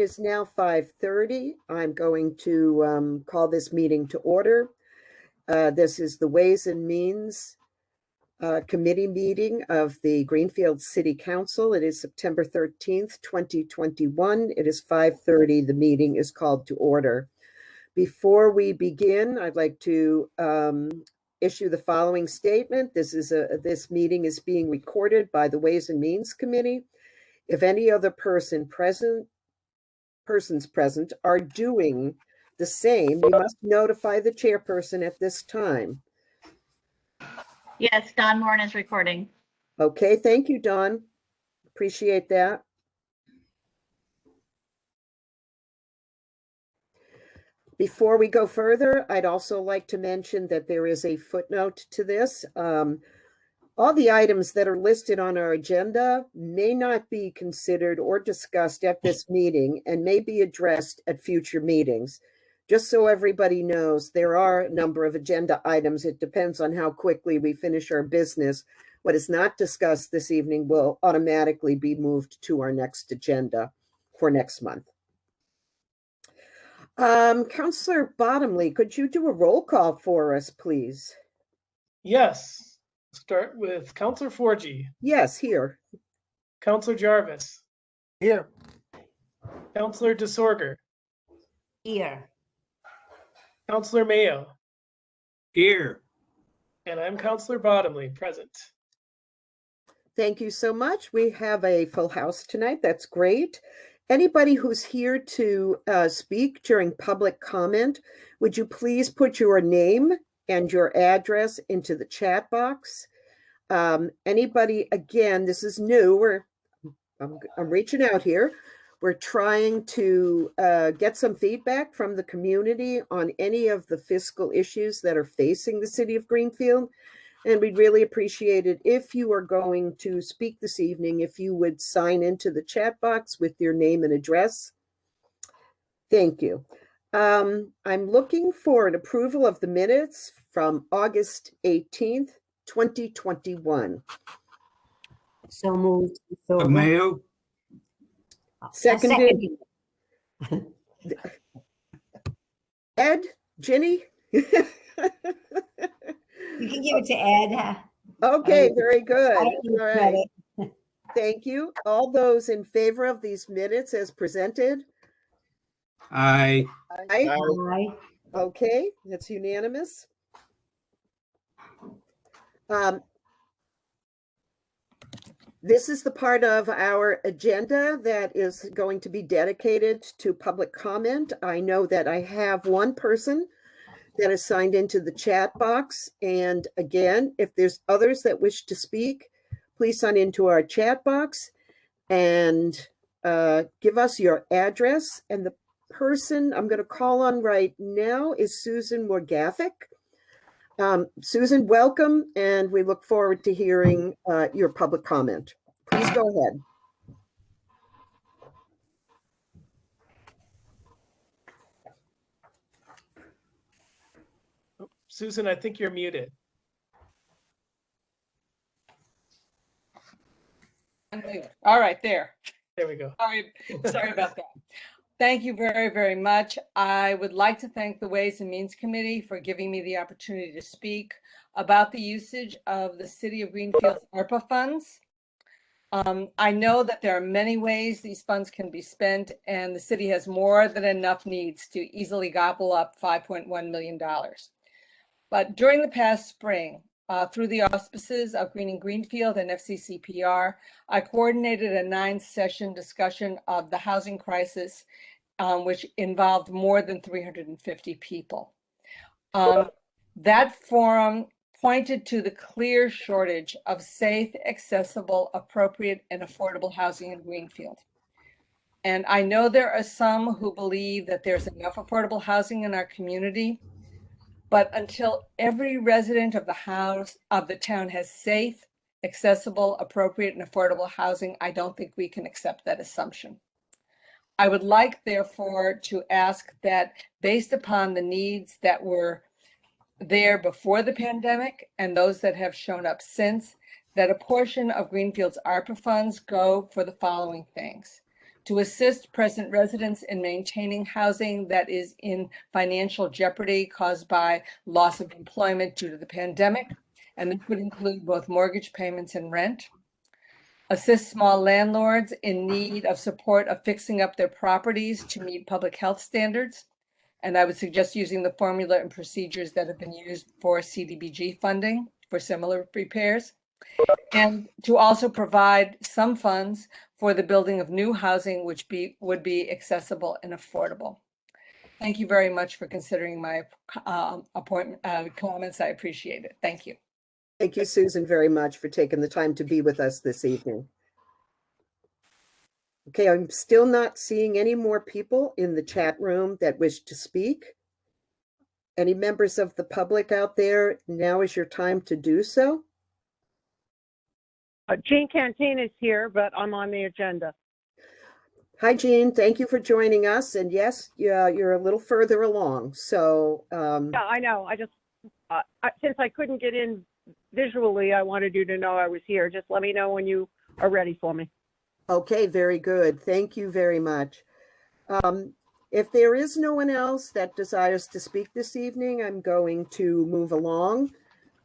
It is now 5:30. I'm going to call this meeting to order. This is the Ways and Means Committee meeting of the Greenfield City Council. It is September 13th, 2021. It is 5:30. The meeting is called to order. Before we begin, I'd like to issue the following statement. This meeting is being recorded by the Ways and Means Committee. If any other persons present are doing the same, you must notify the chairperson at this time. Yes, Dawn Moran is recording. Okay, thank you, Dawn. Appreciate that. Before we go further, I'd also like to mention that there is a footnote to this. All the items that are listed on our agenda may not be considered or discussed at this meeting and may be addressed at future meetings. Just so everybody knows, there are a number of agenda items. It depends on how quickly we finish our business. What is not discussed this evening will automatically be moved to our next agenda for next month. Councillor Bottomley, could you do a roll call for us, please? Yes. Start with Councillor Forgy. Yes, here. Councillor Jarvis. Here. Councillor DeSorger. Here. Councillor Mayo. Here. And I'm Councillor Bottomley, present. Thank you so much. We have a full house tonight. That's great. Anybody who's here to speak during public comment, would you please put your name and your address into the chat box? Anybody, again, this is new. I'm reaching out here. We're trying to get some feedback from the community on any of the fiscal issues that are facing the city of Greenfield. And we'd really appreciate it if you are going to speak this evening, if you would sign into the chat box with your name and address. Thank you. I'm looking for an approval of the minutes from August 18th, 2021. So moved. Mayo. Seconded. Ed, Ginny? You can give it to Ed. Huh? Okay, very good. I All right. Thank you. All those in favor of these minutes as presented? Aye. Aye. Aye. Okay, that's unanimous. This is the part of our agenda that is going to be dedicated to public comment. I know that I have one person that is signed into the chat box. And again, if there's others that wish to speak, please sign into our chat box and give us your address. And the person I'm going to call on right now is Susan Morgathic. Susan, welcome, and we look forward to hearing your public comment. Please go ahead. Oh, Susan, I think you're muted. All right, there. There we go. Sorry about that. Thank you very, very much. I would like to thank the Ways and Means Committee for giving me the opportunity to speak about the usage of the City of Greenfield's ARPA funds. I know that there are many ways these funds can be spent, and the city has more than enough needs to easily gobble up $5.1 million. But during the past spring, through the auspices of Greening Greenfield and FCCPR, I coordinated a 9-session discussion of the housing crisis, which involved more than 350 people. That forum pointed to the clear shortage of safe, accessible, appropriate, and affordable housing in Greenfield. And I know there are some who believe that there's enough affordable housing in our community, but until every resident of the town has safe, accessible, appropriate, and affordable housing, I don't think we can accept that assumption. I would like, therefore, to ask that, based upon the needs that were there before the pandemic and those that have shown up since, that a portion of Greenfield's ARPA funds go for the following things. to assist present residents in maintaining housing that is in financial jeopardy caused by loss of employment due to the pandemic, and this would include both mortgage payments and rent. Assist small landlords in need of support of fixing up their properties to meet public health standards. And I would suggest using the formula and procedures that have been used for CDBG funding for similar repairs. And to also provide some funds for the building of new housing, which would be accessible and affordable. Thank you very much for considering my comments. I appreciate it. Thank you. Thank you, Susan, very much for taking the time to be with us this evening. Okay, I'm still not seeing any more people in the chat room that wish to speak. Any members of the public out there, now is your time to do so. Jean Canteen is here, but I'm on the agenda. Hi, Jean. Thank you for joining us. And yes, you're a little further along. So Yeah, I know. I just, since I couldn't get in visually, I wanted you to know I was here. Just let me know when you are ready for me. okay, very good. Thank you very much. If there is no one else that desires to speak this evening, I'm going to move along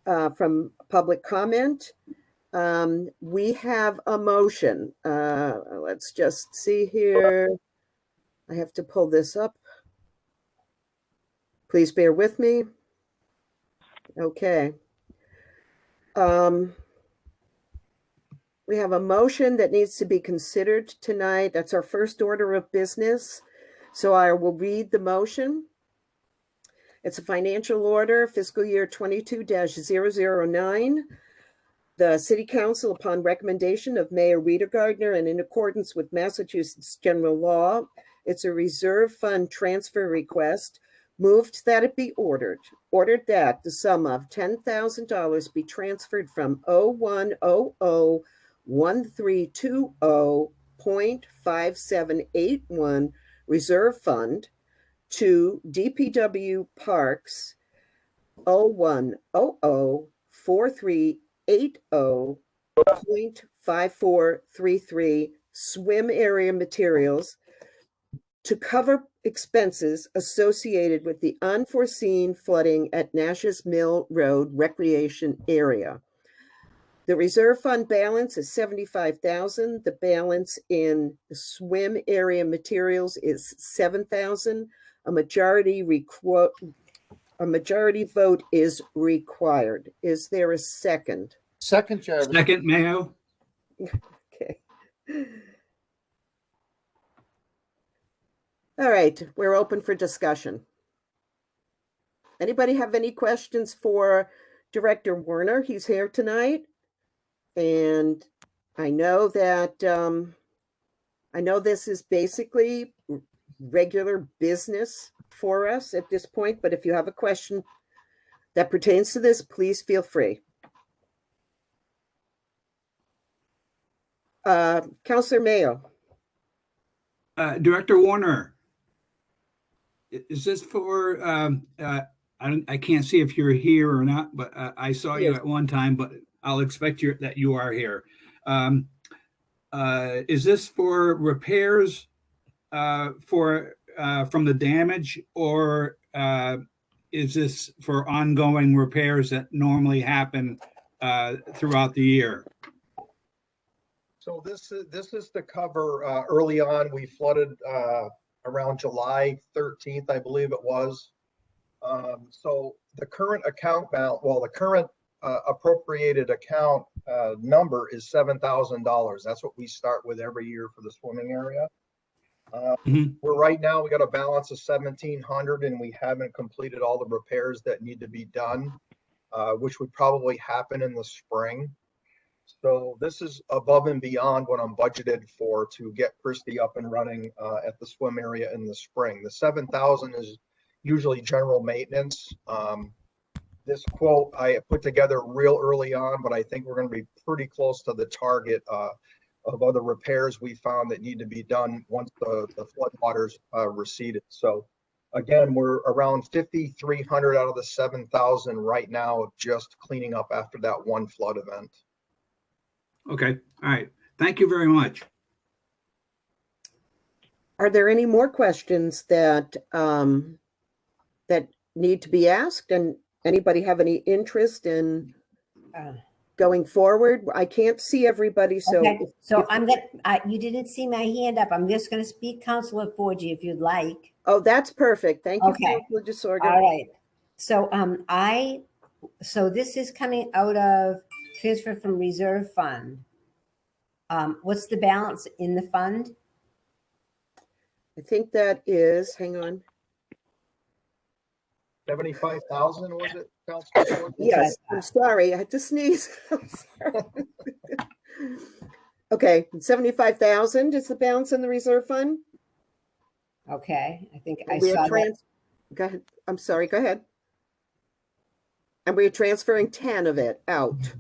from public comment. We have a motion. Let's just see here. I have to pull this up. Please bear with me. Okay. We have a motion that needs to be considered tonight. That's our first order of business. So I will read the motion. It's a financial order, fiscal year 22-009. The City Council, upon recommendation of Mayor Rita Gardner and in accordance with Massachusetts general law, it's a reserve fund transfer request, moved that it be ordered that the sum of $10,000 be transferred from 0100-1320.5781 reserve fund to DPW Parks 0100-4380.5433 swim area materials to cover expenses associated with the unforeseen flooding at Nash's Mill Road recreation area. The reserve fund balance is $75,000. The balance in the swim area materials is $7,000. A majority vote is required. Is there a second? Second, Jarvis. Second, Mayo. Okay. All right, we're open for discussion. Anybody have any questions for Director Warner? He's here tonight. And I know that, I know this is basically regular business for us at this point, but if you have a question that pertains to this, please feel free. Councilor Mayo. Director Warner, is this for, I can't see if you're here or not, but I saw you Yes. at one time, but I'll expect that you are here. Is this for repairs from the damage, or is this for ongoing repairs that normally happen throughout the year? So this is to cover early on. We flooded around July 13th, I believe it was. So the current account balance, well, the current appropriated account number is $7,000. That's what we start with every year for the swimming area. We're right now, we got a balance of 1,700 and we haven't completed all the repairs that need to be done, which would probably happen in the spring. So this is above and beyond what I'm budgeted for to get Christy up and running at the swim area in the spring. The 7,000 is usually general maintenance. This quote I put together real early on, but I think we're going to be pretty close to the target of other repairs we found that need to be done once the floodwaters receded. So again, we're around 5,300 out of the 7,000 right now, just cleaning up after that one flood event. Okay, all right. Thank you very much. Are there any more questions that that need to be asked? And anybody have any interest in going forward? I can't see everybody, so Okay, so if- I'm you didn't see my hand up. I'm just gonna speak, Counselor Forgy, if you'd like. oh, that's perfect. Thank you, Okay. Councilor DeSorger. All right. So, so this is coming out of transfer from reserve fund. What's the balance in the fund? I think that is, hang on. 75,000, was it, Councilor Ford? Yes, I'm sorry, I had to sneeze. I'm sorry. Okay, 75,000 is the balance in the reserve fund? Okay, I think I We saw are that. go ahead. I'm sorry, go ahead. And we're transferring 10 of it out.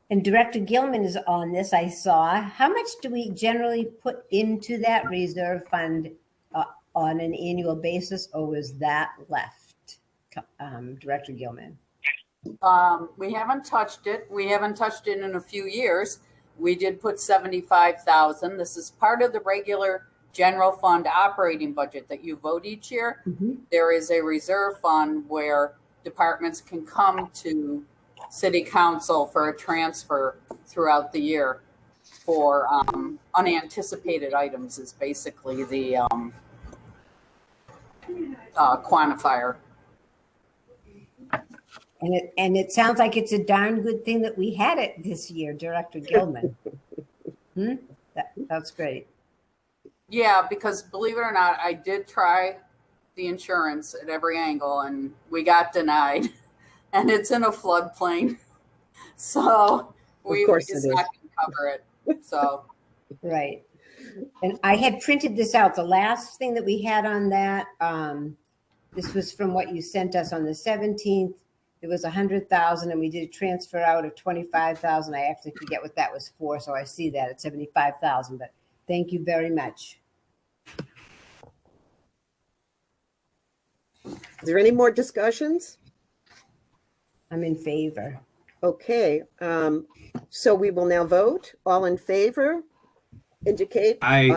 And Director Gilman is on this, I saw. How much do we generally put into that reserve fund on an annual basis, or was that left, Director Gilman? We haven't touched it. We haven't touched it in a few years. We did put 75,000. This is part of the regular general fund operating budget that you vote each year. There is a reserve fund where departments can come to city council for a transfer throughout the year for unanticipated items is basically the quantifier. And it sounds like it's a darn good thing that we had it this year, Director Gilman. That's great. Yeah, because believe it or not, I did try the insurance at every angle and we got denied. And it's in a floodplain. So it's not going to cover it. So right. And I had printed this out. The last thing that we had on that, this was from what you sent us on the 17th. It was 100,000 and we did a transfer out of 25,000. I actually forget what that was for. So I see that at 75,000, but thank you very much. Is there any more discussions? I'm in favor. Okay, so we will now vote. All in favor, indicate aye.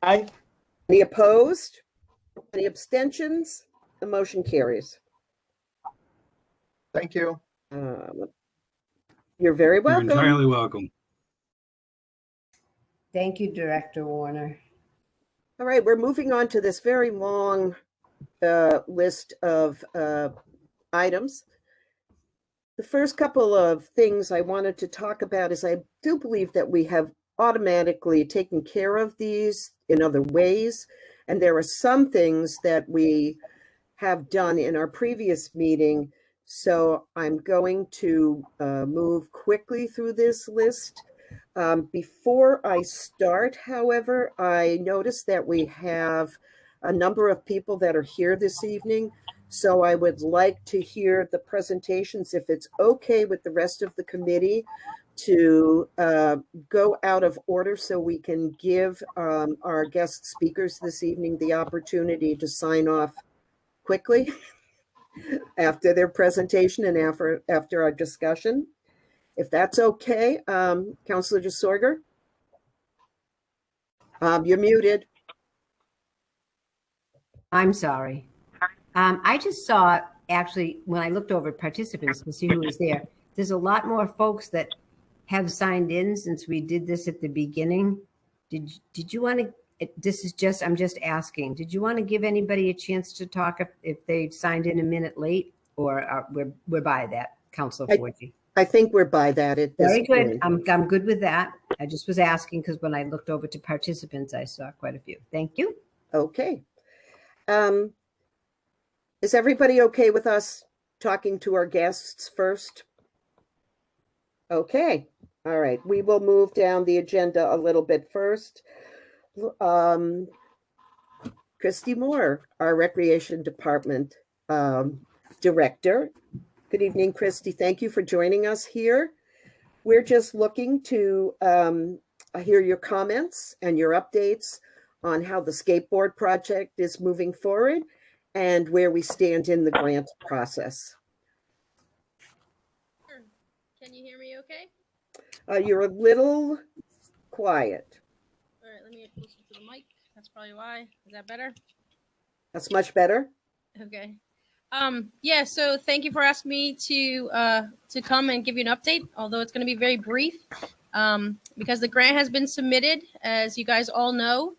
Aye. Any opposed? Any abstentions? The motion carries. Thank you. You're very You're welcome. entirely welcome. Thank you, Director Warner. All right, we're moving on to this very long list of items. The first couple of things I wanted to talk about is I do believe that we have automatically taken care of these in other ways. And there are some things that we have done in our previous meeting. So I'm going to move quickly through this list. Before I start, however, I noticed that we have a number of people that are here this evening. So I would like to hear the presentations, if it's okay with the rest of the committee, to go out of order so we can give our guest speakers this evening the opportunity to sign off quickly after their presentation and after our discussion. If that's okay, Councilor DeSorger? You're muted. I'm sorry. I just saw, actually, when I looked over at participants to see who was there, there's a lot more folks that have signed in since we did this at the beginning. Did you want to, I'm just asking, did you want to give anybody a chance to talk if they signed in a minute late, or we're by that, Councilor Forgy? I think we're by that at this Very good. point. I'm good with that. I just was asking because when I looked over to participants, I saw quite a few. Thank you. Okay. Is everybody okay with us talking to our guests first? Okay. All right. We will move down the agenda a little bit first. Christy Moore, our Recreation Department Director. Good evening, Christy. Thank you for joining us here. We're just looking to hear your comments and your updates on how the skateboard project is moving forward and where we stand in the grant process. Sure. Can you hear me okay? You're a little quiet. All right, let me That's probably why. Is that better? That's much better. Okay. Yeah, so thank you for asking me to come and give you an update, although it's going to be very brief, because the grant has been submitted, as you guys all know.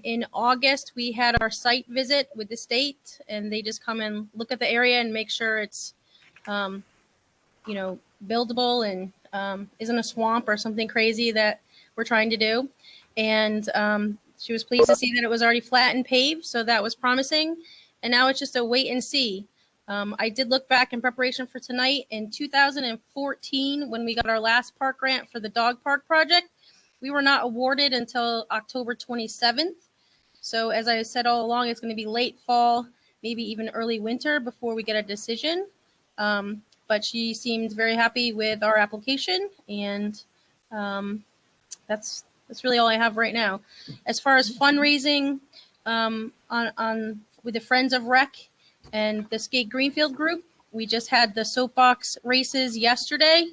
In August, we had our site visit with the state, and they just come and look at the area and make sure it's, buildable and isn't a swamp or something crazy that we're trying to do. And she was pleased to see that it was already flat and paved, so that was promising. And now it's just a wait and see. I did look back in preparation for tonight. In 2014, when we got our last park grant for the dog park project, we were not awarded until October 27th. So as I said all along, it's going to be late fall, maybe even early winter before we get a decision. But she seemed very happy with our application, and that's really all I have right now. As far as fundraising, on with the Friends of Rec and the Skate Greenfield group, we just had the soapbox races yesterday.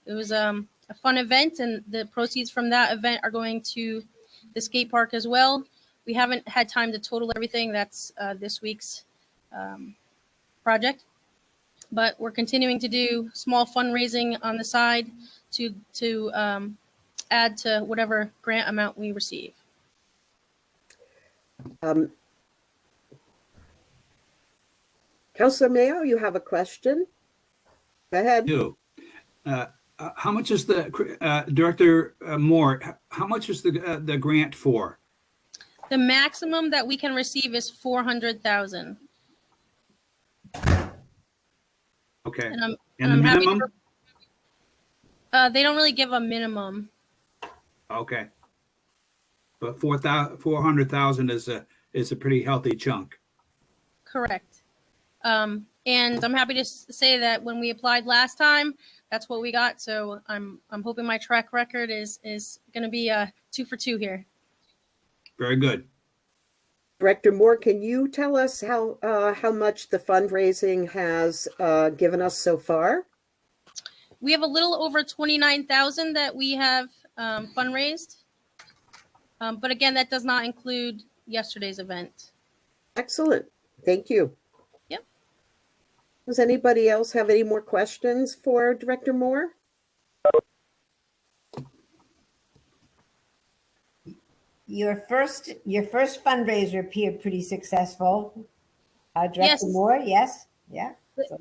It was a fun event, and the proceeds from that event are going to the skate park as well. We haven't had time to total everything. That's this week's project, but we're continuing to do small fundraising on the side to add to whatever grant amount we receive. Councilor Mayo, you have a question? Go ahead. How much is the Director Moore? How much is the grant for? The maximum that we can receive is $400,000. Okay. And the I'm happy minimum? they don't really give a minimum. Okay. But 400,000 is a pretty healthy chunk. Correct. And I'm happy to say that when we applied last time, that's what we got. So I'm hoping my track record is going to be 2 for 2 here. Very good. Director Moore, can you tell us how much the fundraising has given us so far? We have a little over 29,000 that we have fundraised. But again, that does not include yesterday's event. Excellent. Thank you. Yep. Does anybody else have any more questions for Director Moore? Your first fundraiser appeared pretty successful. Director Yes. Moore, yes? Yeah.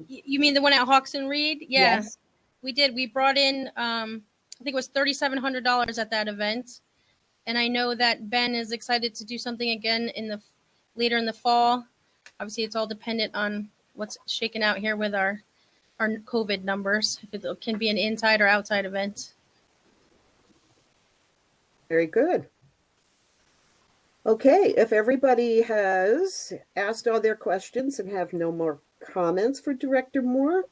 You mean the one at Hawks and Reed? Yeah, Yes. we did. We brought in, I think it was $3,700 at that event. And I know that Ben is excited to do something again later in the fall. Obviously, it's all dependent on what's shaken out here with our COVID numbers, if it can be an inside or outside event. Very good. Okay, if everybody has asked all their questions and have no more comments for Director Moore,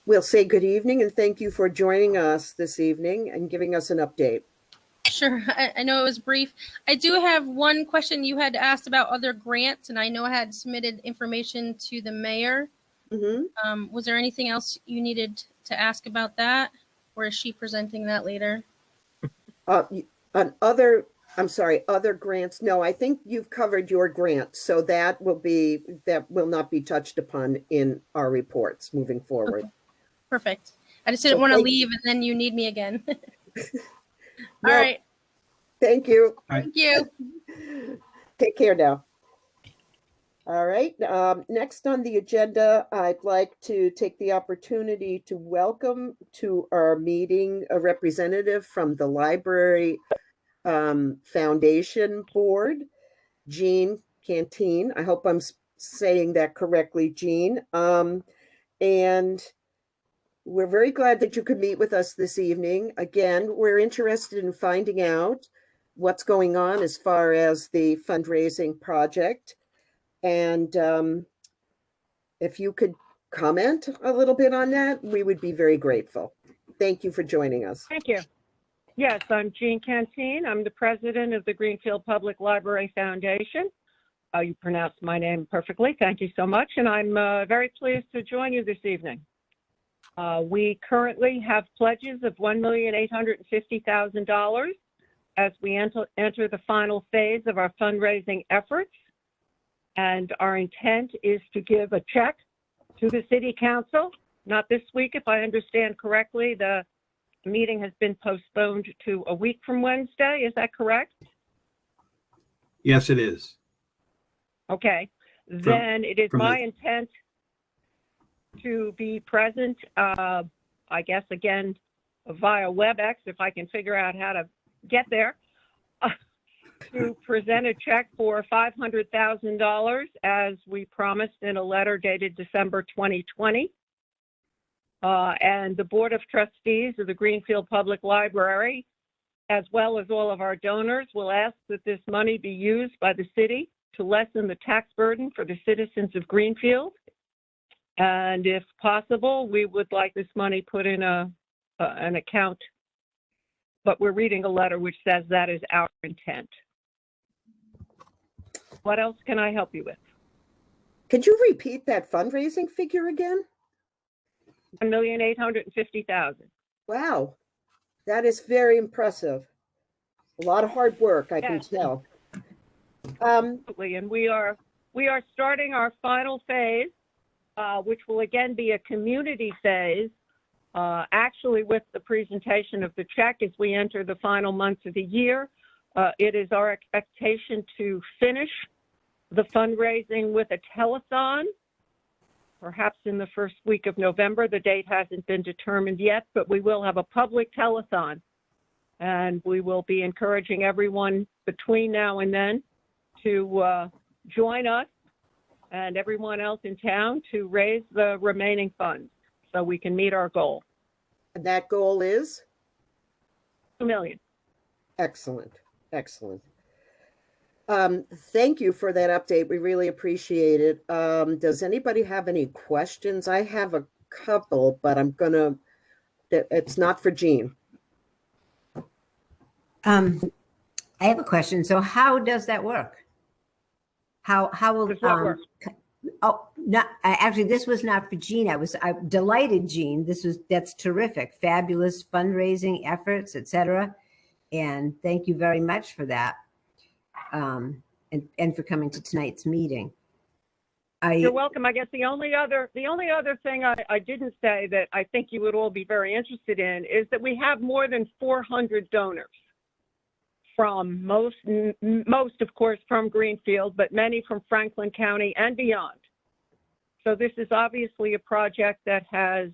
we'll say good evening and thank you for joining us this evening and giving us an update. Sure, I know it was brief. I do have one question. You had asked about other grants, and I know I had submitted information to the mayor. Mm-hmm. Was there anything else you needed to ask about that, or is she presenting that later? Other grants. No, I think you've covered your grant, so that will not be touched upon in our reports moving forward. Okay. Perfect. I just didn't want to leave and then you need me again. All right. Thank you. Thank you. Take care now. All right. Next on the agenda, I'd like to take the opportunity to welcome to our meeting a representative from the Library Foundation Board, Jean Canteen. I hope I'm saying that correctly, Jean. And we're very glad that you could meet with us this evening. Again, we're interested in finding out what's going on as far as the fundraising project. And if you could comment a little bit on that, we would be very grateful. Thank you for joining us. Thank you. Yes, I'm Jean Canteen. I'm the president of the Greenfield Public Library Foundation. You pronounced my name perfectly. Thank you so much. And I'm very pleased to join you this evening. We currently have pledges of $1,850,000 as we enter the final phase of our fundraising efforts. And our intent is to give a check to the city council, not this week, if I understand correctly. The meeting has been postponed to a week from Wednesday. Is that correct? Yes, it is. Okay. Then it is from my the- intent to be present, I guess, again, via WebEx, if I can figure out how to get there, to present a check for $500,000 as we promised in a letter dated December 2020. And the Board of Trustees of the Greenfield Public Library, as well as all of our donors, will ask that this money be used by the city to lessen the tax burden for the citizens of Greenfield. And if possible, we would like this money put in an account, but we're reading a letter which says that is our intent. What else can I help you with? Could you repeat that fundraising figure again? $1,850,000. Wow, that is very impressive. A lot of hard work, I can Yes. tell. Absolutely, and we are starting our final phase, which will again be a community phase, actually with the presentation of the check as we enter the final months of the year. It is our expectation to finish the fundraising with a telethon, perhaps in the first week of November. The date hasn't been determined yet, but we will have a public telethon. And we will be encouraging everyone between now and then to join us and everyone else in town to raise the remaining funds so we can meet our goal. And that goal is? $2 million. Excellent, excellent. Thank you for that update. We really appreciate it. Does anybody have any questions? I have a couple, but it's not for Jean. I have a question. So how does that work? How will Does what work? Oh, not actually, this was not for Jean. I delighted Jean. That's terrific. Fabulous fundraising efforts, etc. And thank you very much for that. And for coming to tonight's meeting. You're welcome. I guess the only other thing I didn't say that I think you would all be very interested in is that we have more than 400 donors from most of course from Greenfield, but many from Franklin County and beyond. So this is obviously a project that has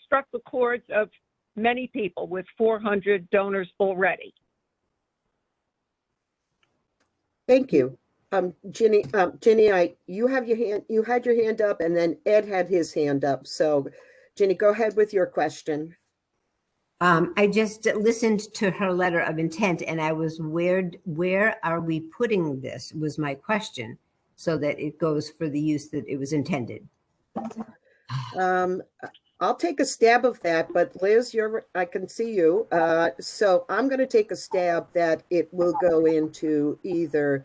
struck the chords of many people with 400 donors already. Thank you. Ginny, you had your hand up, and then Ed had his hand up. So Ginny, go ahead with your question. I just listened to her letter of intent, and I was where are we putting this was my question, so that it goes for the use that it was intended. I'll take a stab of that, but Liz, I can see you. So I'm going to take a stab that it will go into either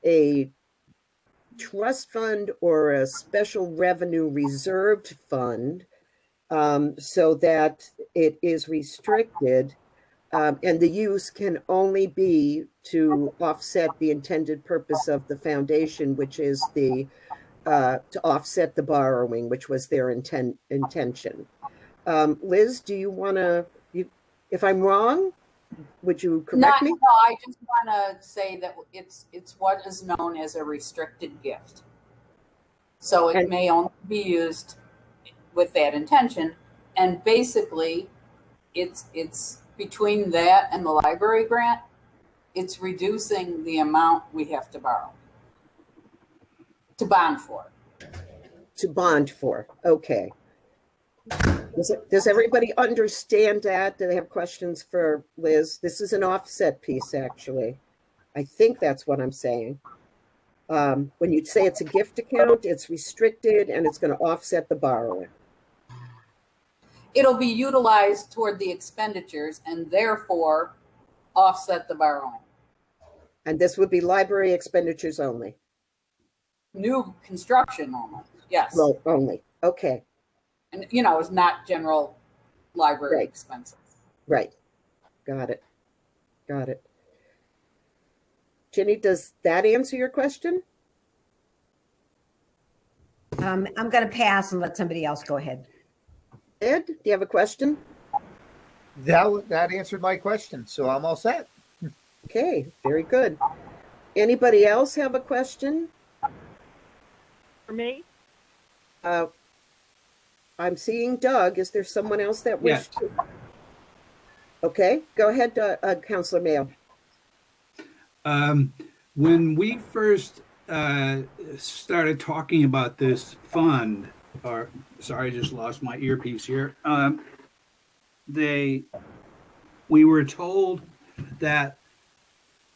a trust fund or a special revenue reserved fund, so that it is restricted, and the use can only be to offset the intended purpose of the foundation, which is to offset the borrowing, which was their intention. Liz, do you want to, if I'm wrong, would you correct me? No, I just want to say that it's what is known as a restricted gift. So it may only be used with that intention. And basically, it's between that and the library grant, it's reducing the amount we have to borrow. To bond for. To bond for, okay. Does everybody understand that? Do they have questions for Liz? This is an offset piece, actually. I think that's what I'm saying. When you say it's a gift account, it's restricted and it's going to offset the borrowing. It'll be utilized toward the expenditures and therefore offset the borrowing. And this would be library expenditures only? New construction only, yes. Well, only, okay. And, it's not general library expenses. Right, got it. Got it. Ginny, does that answer your question? I'm going to pass and let somebody else go ahead. Ed, do you have a question? That answered my question, so I'm all set. Okay, very good. Anybody else have a question? For me? I'm seeing Doug. Is there someone else that Yes. wished to? Okay, go ahead, Councilor Mayo. When we first started talking about this fund, or sorry, I just lost my earpiece here. We were told that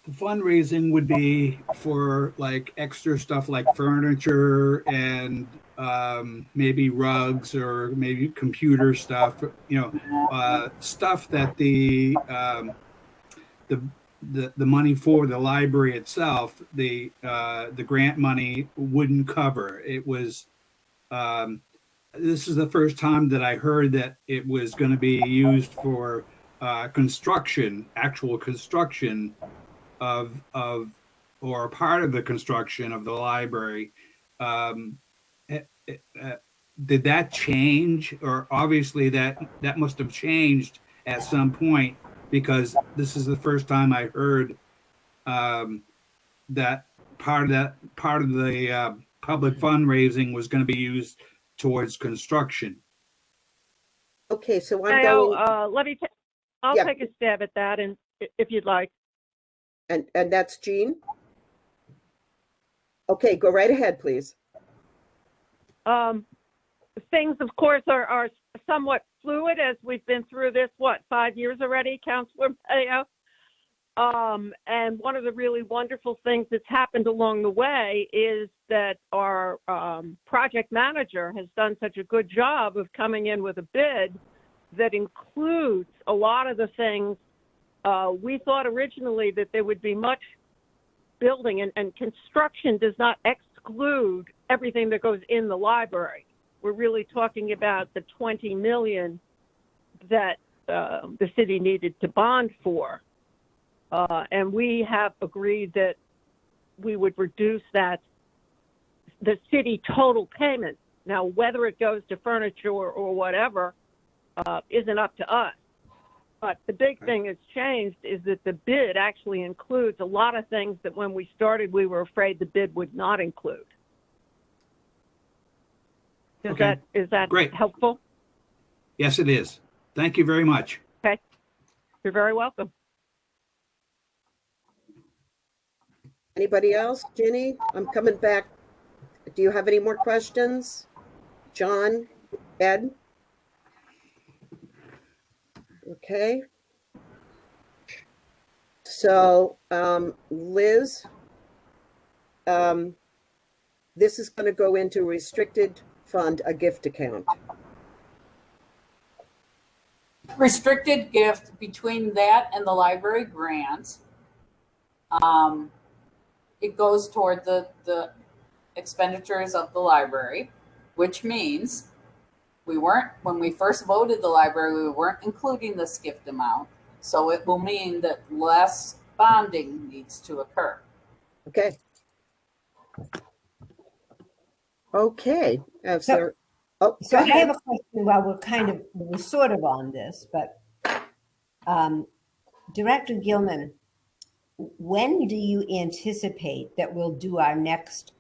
the fundraising would be for like extra stuff like furniture and maybe rugs or maybe computer stuff, stuff that the money for the library itself, the grant money wouldn't cover. It was this is the first time that I heard that it was going to be used for construction, actual construction of or part of the construction of the library. Did that change? Or obviously that must have changed at some point, because this is the first time I heard that part of the public fundraising was going to be used towards construction. Okay, so Mayo, going. I'll Yeah. take a stab at that, and if you'd like. And that's Jean? Okay, go right ahead, please. Things, of course, are somewhat fluid as we've been through this, 5 years already, Councilor Mayo? And one of the really wonderful things that's happened along the way is that our project manager has done such a good job of coming in with a bid that includes a lot of the things. We thought originally that there would be much building, and construction does not exclude everything that goes in the library. We're really talking about the $20 million that the city needed to bond for. And we have agreed that we would reduce the city total payment. Now, whether it goes to furniture or whatever isn't up to us. But the big thing that's changed is that the bid actually includes a lot of things that when we started, we were afraid the bid would not include. Is that Great. helpful? Yes, it is. Thank you very much. Okay. You're very welcome. Anybody else? Ginny, I'm coming back. Do you have any more questions? John, Ed? Okay. So, Liz, this is going to go into restricted fund, a gift account. Restricted gift between that and the library grant. It goes toward the expenditures of the library, which means when we first voted the library, we weren't including this gift amount. So it will mean that less bonding needs to occur. Okay. Okay. So I have a question while we're sort of on this, but Director Gilman, when do you anticipate that we'll do our next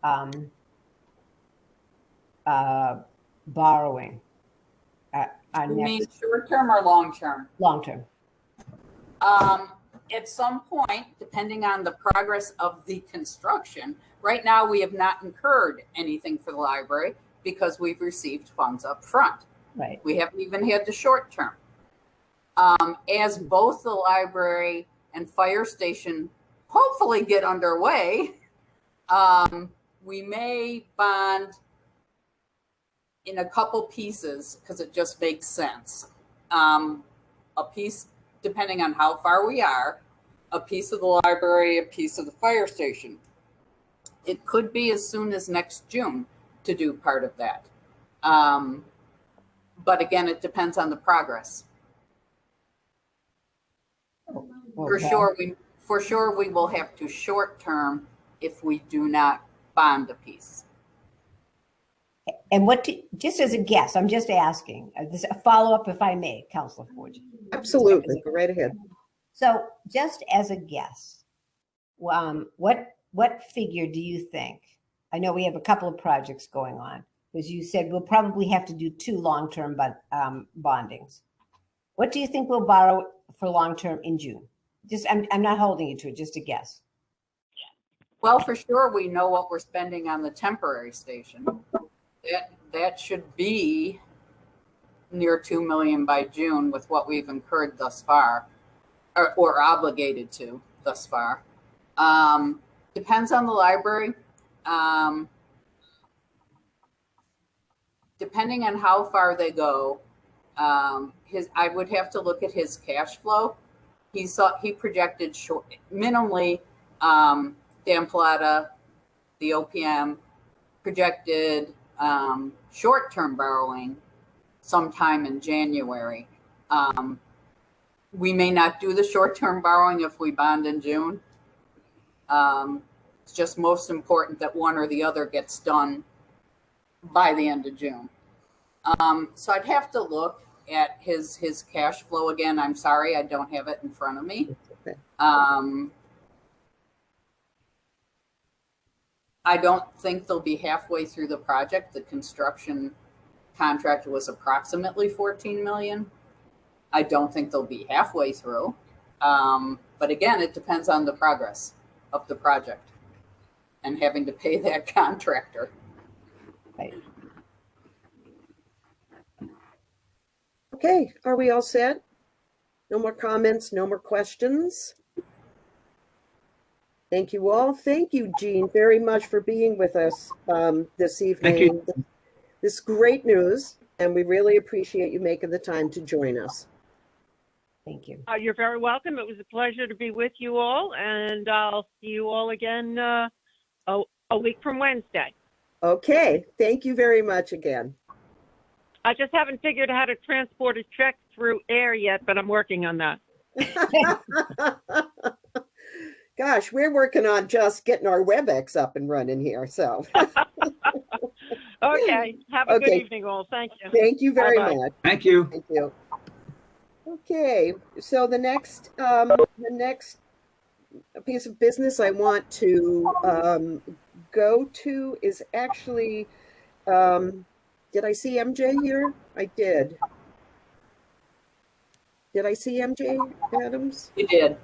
borrowing? You mean short term or long term? Long term. At some point, depending on the progress of the construction, right now we have not incurred anything for the library because we've received funds up front. Right. We haven't even had the short term. As both the library and fire station hopefully get underway, we may bond in a couple pieces because it just makes sense. A piece, depending on how far we are, a piece of the library, a piece of the fire station. It could be as soon as next June to do part of that. But again, it depends on the progress. For Okay. sure, we will have to short-term if we do not bond a piece. And just as a guess, I'm just asking, this a follow-up if I may, Councilor Forge. Absolutely, go right ahead. So just as a guess, what figure do you think? I know we have a couple of projects going on, because you said we'll probably have to do 2 long-term bondings. What do you think we'll borrow for long-term in June? Just, I'm not holding you to it, just a guess. Well, for sure, we know what we're spending on the temporary station. That should be near 2 million by June with what we've incurred thus far, or obligated to thus far. Depends on the library. Depending on how far they go, I would have to look at his cash flow. He projected minimally, Dan Plata, the OPM, projected short-term borrowing sometime in January. We may not do the short-term borrowing if we bond in June. It's just most important that one or the other gets done by the end of June. So I'd have to look at his cash flow again. I'm sorry, I don't have it in front of me. Okay. I don't think they'll be halfway through the project. The construction contract was approximately 14 million. I don't think they'll be halfway through. But again, it depends on the progress of the project and having to pay that contractor. Right. Okay, are we all set? No more comments, no more questions? Thank you all. Thank you, Jean, very much for being with us this evening. Thank you. This is great news, and we really appreciate you making the time to join us. Thank you. You're very welcome. It was a pleasure to be with you all, and I'll see you all again a week from Wednesday. Okay, thank you very much again. I just haven't figured out how to transport a check through air yet, but I'm working on that. Gosh, we're working on just getting our WebEx up and running here, so. Okay, have a good Okay. evening all. Thank you. Thank you very Bye-bye. much. Thank you. Thank you. Okay, so the next piece of business I want to go to is actually, did I see MJ here? I did. Did I see MJ Adams? You did.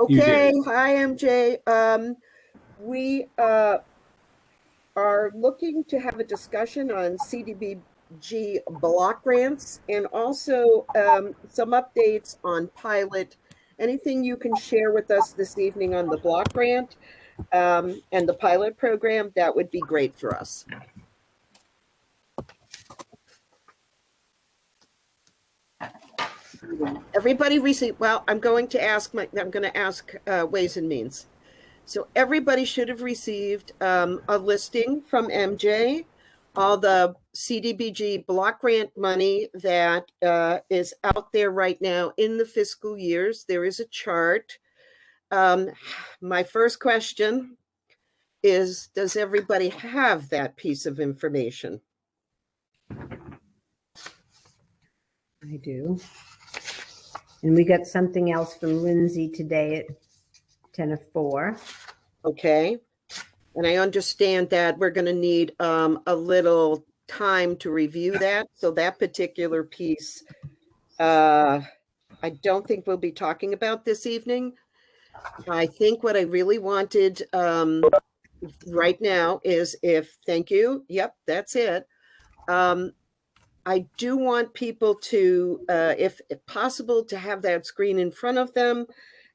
Okay, hi MJ. We are looking to have a discussion on CDBG block grants and also some updates on pilot. Anything you can share with us this evening on the block grant and the pilot program, that would be great for us. Everybody received, well, I'm going to ask Ways and Means. So everybody should have received a listing from MJ, all the CDBG block grant money that is out there right now in the fiscal years. There is a chart. My first question is, does everybody have that piece of information? I do. And we got something else from Lindsay today at 10:04. Okay. And I understand that we're going to need a little time to review that. So that particular piece, I don't think we'll be talking about this evening. I think what I really wanted right now is thank you. Yep, that's it. I do want people to, if possible, to have that screen in front of them.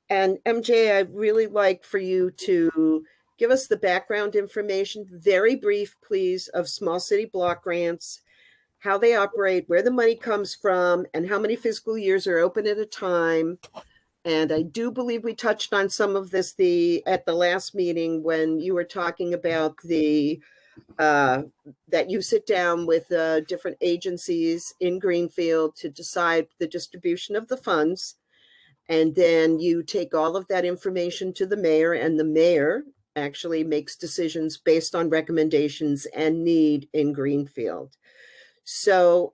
And MJ, I'd really like for you to give us the background information, very brief, please, of small city block grants, how they operate, where the money comes from, and how many fiscal years are open at a time. And I do believe we touched on some of this at the last meeting when you were talking about that you sit down with different agencies in Greenfield to decide the distribution of the funds. And then you take all of that information to the mayor, and the mayor actually makes decisions based on recommendations and need in Greenfield. So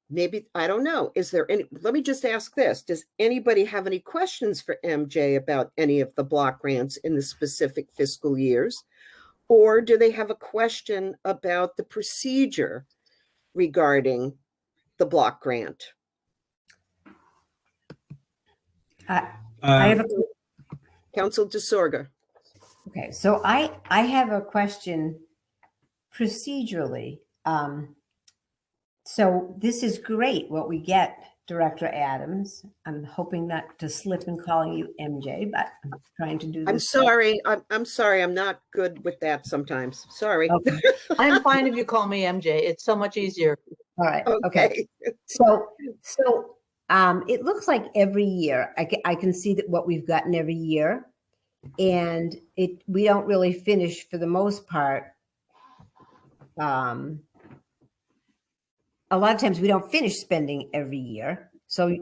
maybe, I don't know, is there any, let me just ask this. Does anybody have any questions for MJ about any of the block grants in the specific fiscal years? Or do they have a question about the procedure regarding the block grant? I have a Council DeSorga. Okay, so I have a question procedurally. So this is great what we get, Director Adams. I'm hoping not to slip in calling you MJ, but I'm trying to do this. I'm sorry. I'm sorry. I'm not good with that sometimes. Sorry. Okay. I'm fine if you call me MJ. It's so much easier. All right. Okay. So it looks like every year I can see that what we've gotten every year, and we don't really finish for the most part. A lot of times we don't finish spending every year. So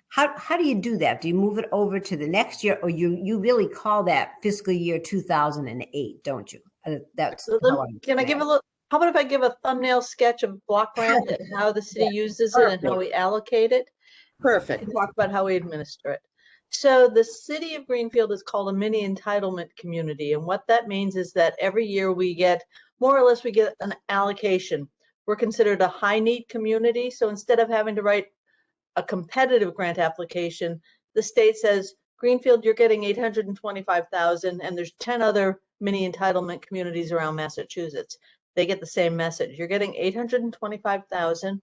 how do you do that? Do you move it over to the next year, or you really call that fiscal year 2008, don't you? That's So can I give a little, how about if I give a thumbnail sketch of block grant and how the city uses it and how we allocate it? Perfect. And talk about how we administer it. So the city of Greenfield is called a mini entitlement community. And what that means is that every year we get, more or less, we get an allocation. We're considered a high need community. So instead of having to write a competitive grant application, the state says, Greenfield, you're getting 825,000, and there's 10 other mini entitlement communities around Massachusetts. They get the same message. You're getting 825,000.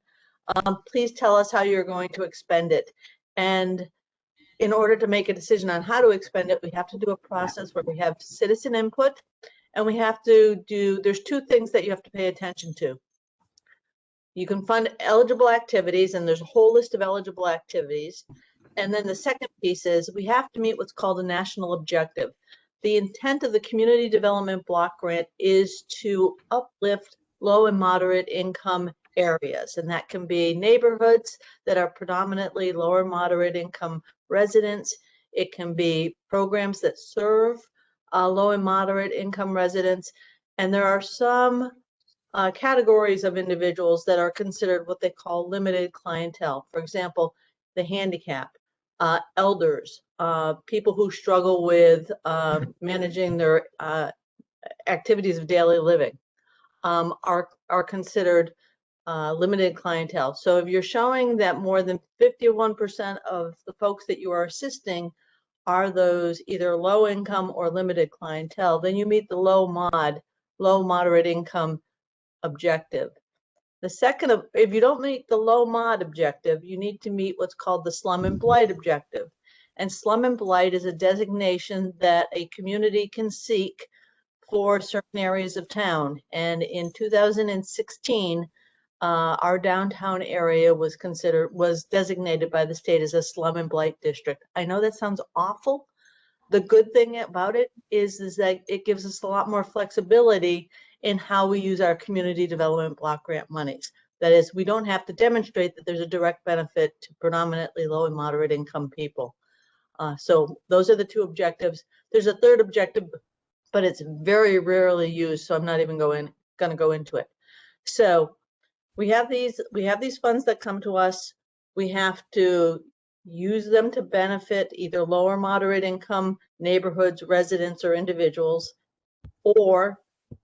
Please tell us how you're going to expend it. And in order to make a decision on how to expend it, we have to do a process where we have citizen input, and we have to do, there's two things that you have to pay attention to. You can fund eligible activities, and there's a whole list of eligible activities. And then the second piece is we have to meet what's called a national objective. The intent of the Community Development Block Grant is to uplift low and moderate income areas. And that can be neighborhoods that are predominantly lower and moderate income residents. It can be programs that serve low and moderate income residents. And there are some categories of individuals that are considered what they call limited clientele. For example, the handicap, elders, people who struggle with managing their activities of daily living are considered limited clientele. So if you're showing that more than 51% of the folks that you are assisting are those either low income or limited clientele, then you meet the low moderate income objective. The second, if you don't meet the low mod objective, you need to meet what's called the Slum and Blight objective. And Slum and Blight is a designation that a community can seek for certain areas of town. And in 2016, our downtown area was designated by the state as a Slum and Blight district. I know that sounds awful. The good thing about it is that it gives us a lot more flexibility in how we use our community development block grant monies. That is, we don't have to demonstrate that there's a direct benefit to predominantly low and moderate income people. So those are the two objectives. There's a third objective, but it's very rarely used, so I'm not even going to go into it. So we have these funds that come to us. We have to use them to benefit either low or moderate income neighborhoods, residents, or individuals, or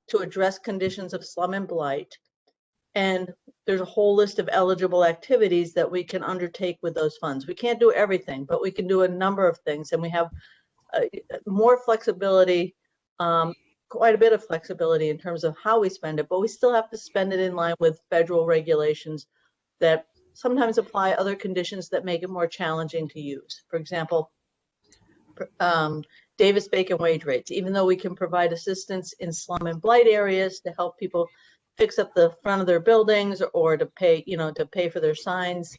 to address conditions of slum and blight. And there's a whole list of eligible activities that we can undertake with those funds. We can't do everything, but we can do a number of things, and we have more flexibility, quite a bit of flexibility in terms of how we spend it, but we still have to spend it in line with federal regulations that sometimes apply other conditions that make it more challenging to use. For example, Davis-Bacon wage rates. Even though we can provide assistance in slum and blight areas to help people fix up the front of their buildings or to pay, to pay for their signs,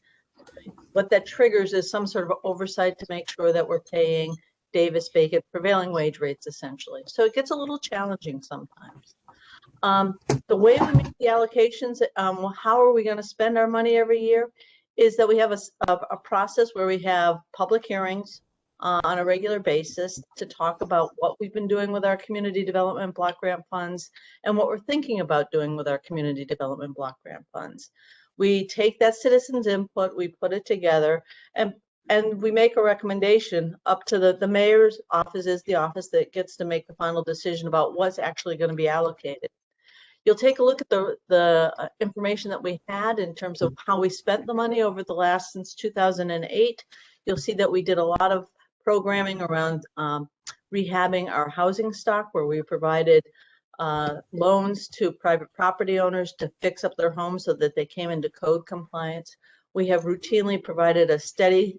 what that triggers is some sort of oversight to make sure that we're paying Davis-Bacon prevailing wage rates, essentially. So it gets a little challenging sometimes. The way we make the allocations, how are we going to spend our money every year? is that we have a process where we have public hearings on a regular basis to talk about what we've been doing with our community development block grant funds and what we're thinking about doing with our community development block grant funds. We take that citizens' input, we put it together, and we make a recommendation up to the mayor's office is the office that gets to make the final decision about what's actually going to be allocated. You'll take a look at the information that we had in terms of how we spent the money over the last since 2008. You'll see that we did a lot of programming around rehabbing our housing stock, where we provided loans to private property owners to fix up their homes so that they came into code compliance. We have routinely provided a steady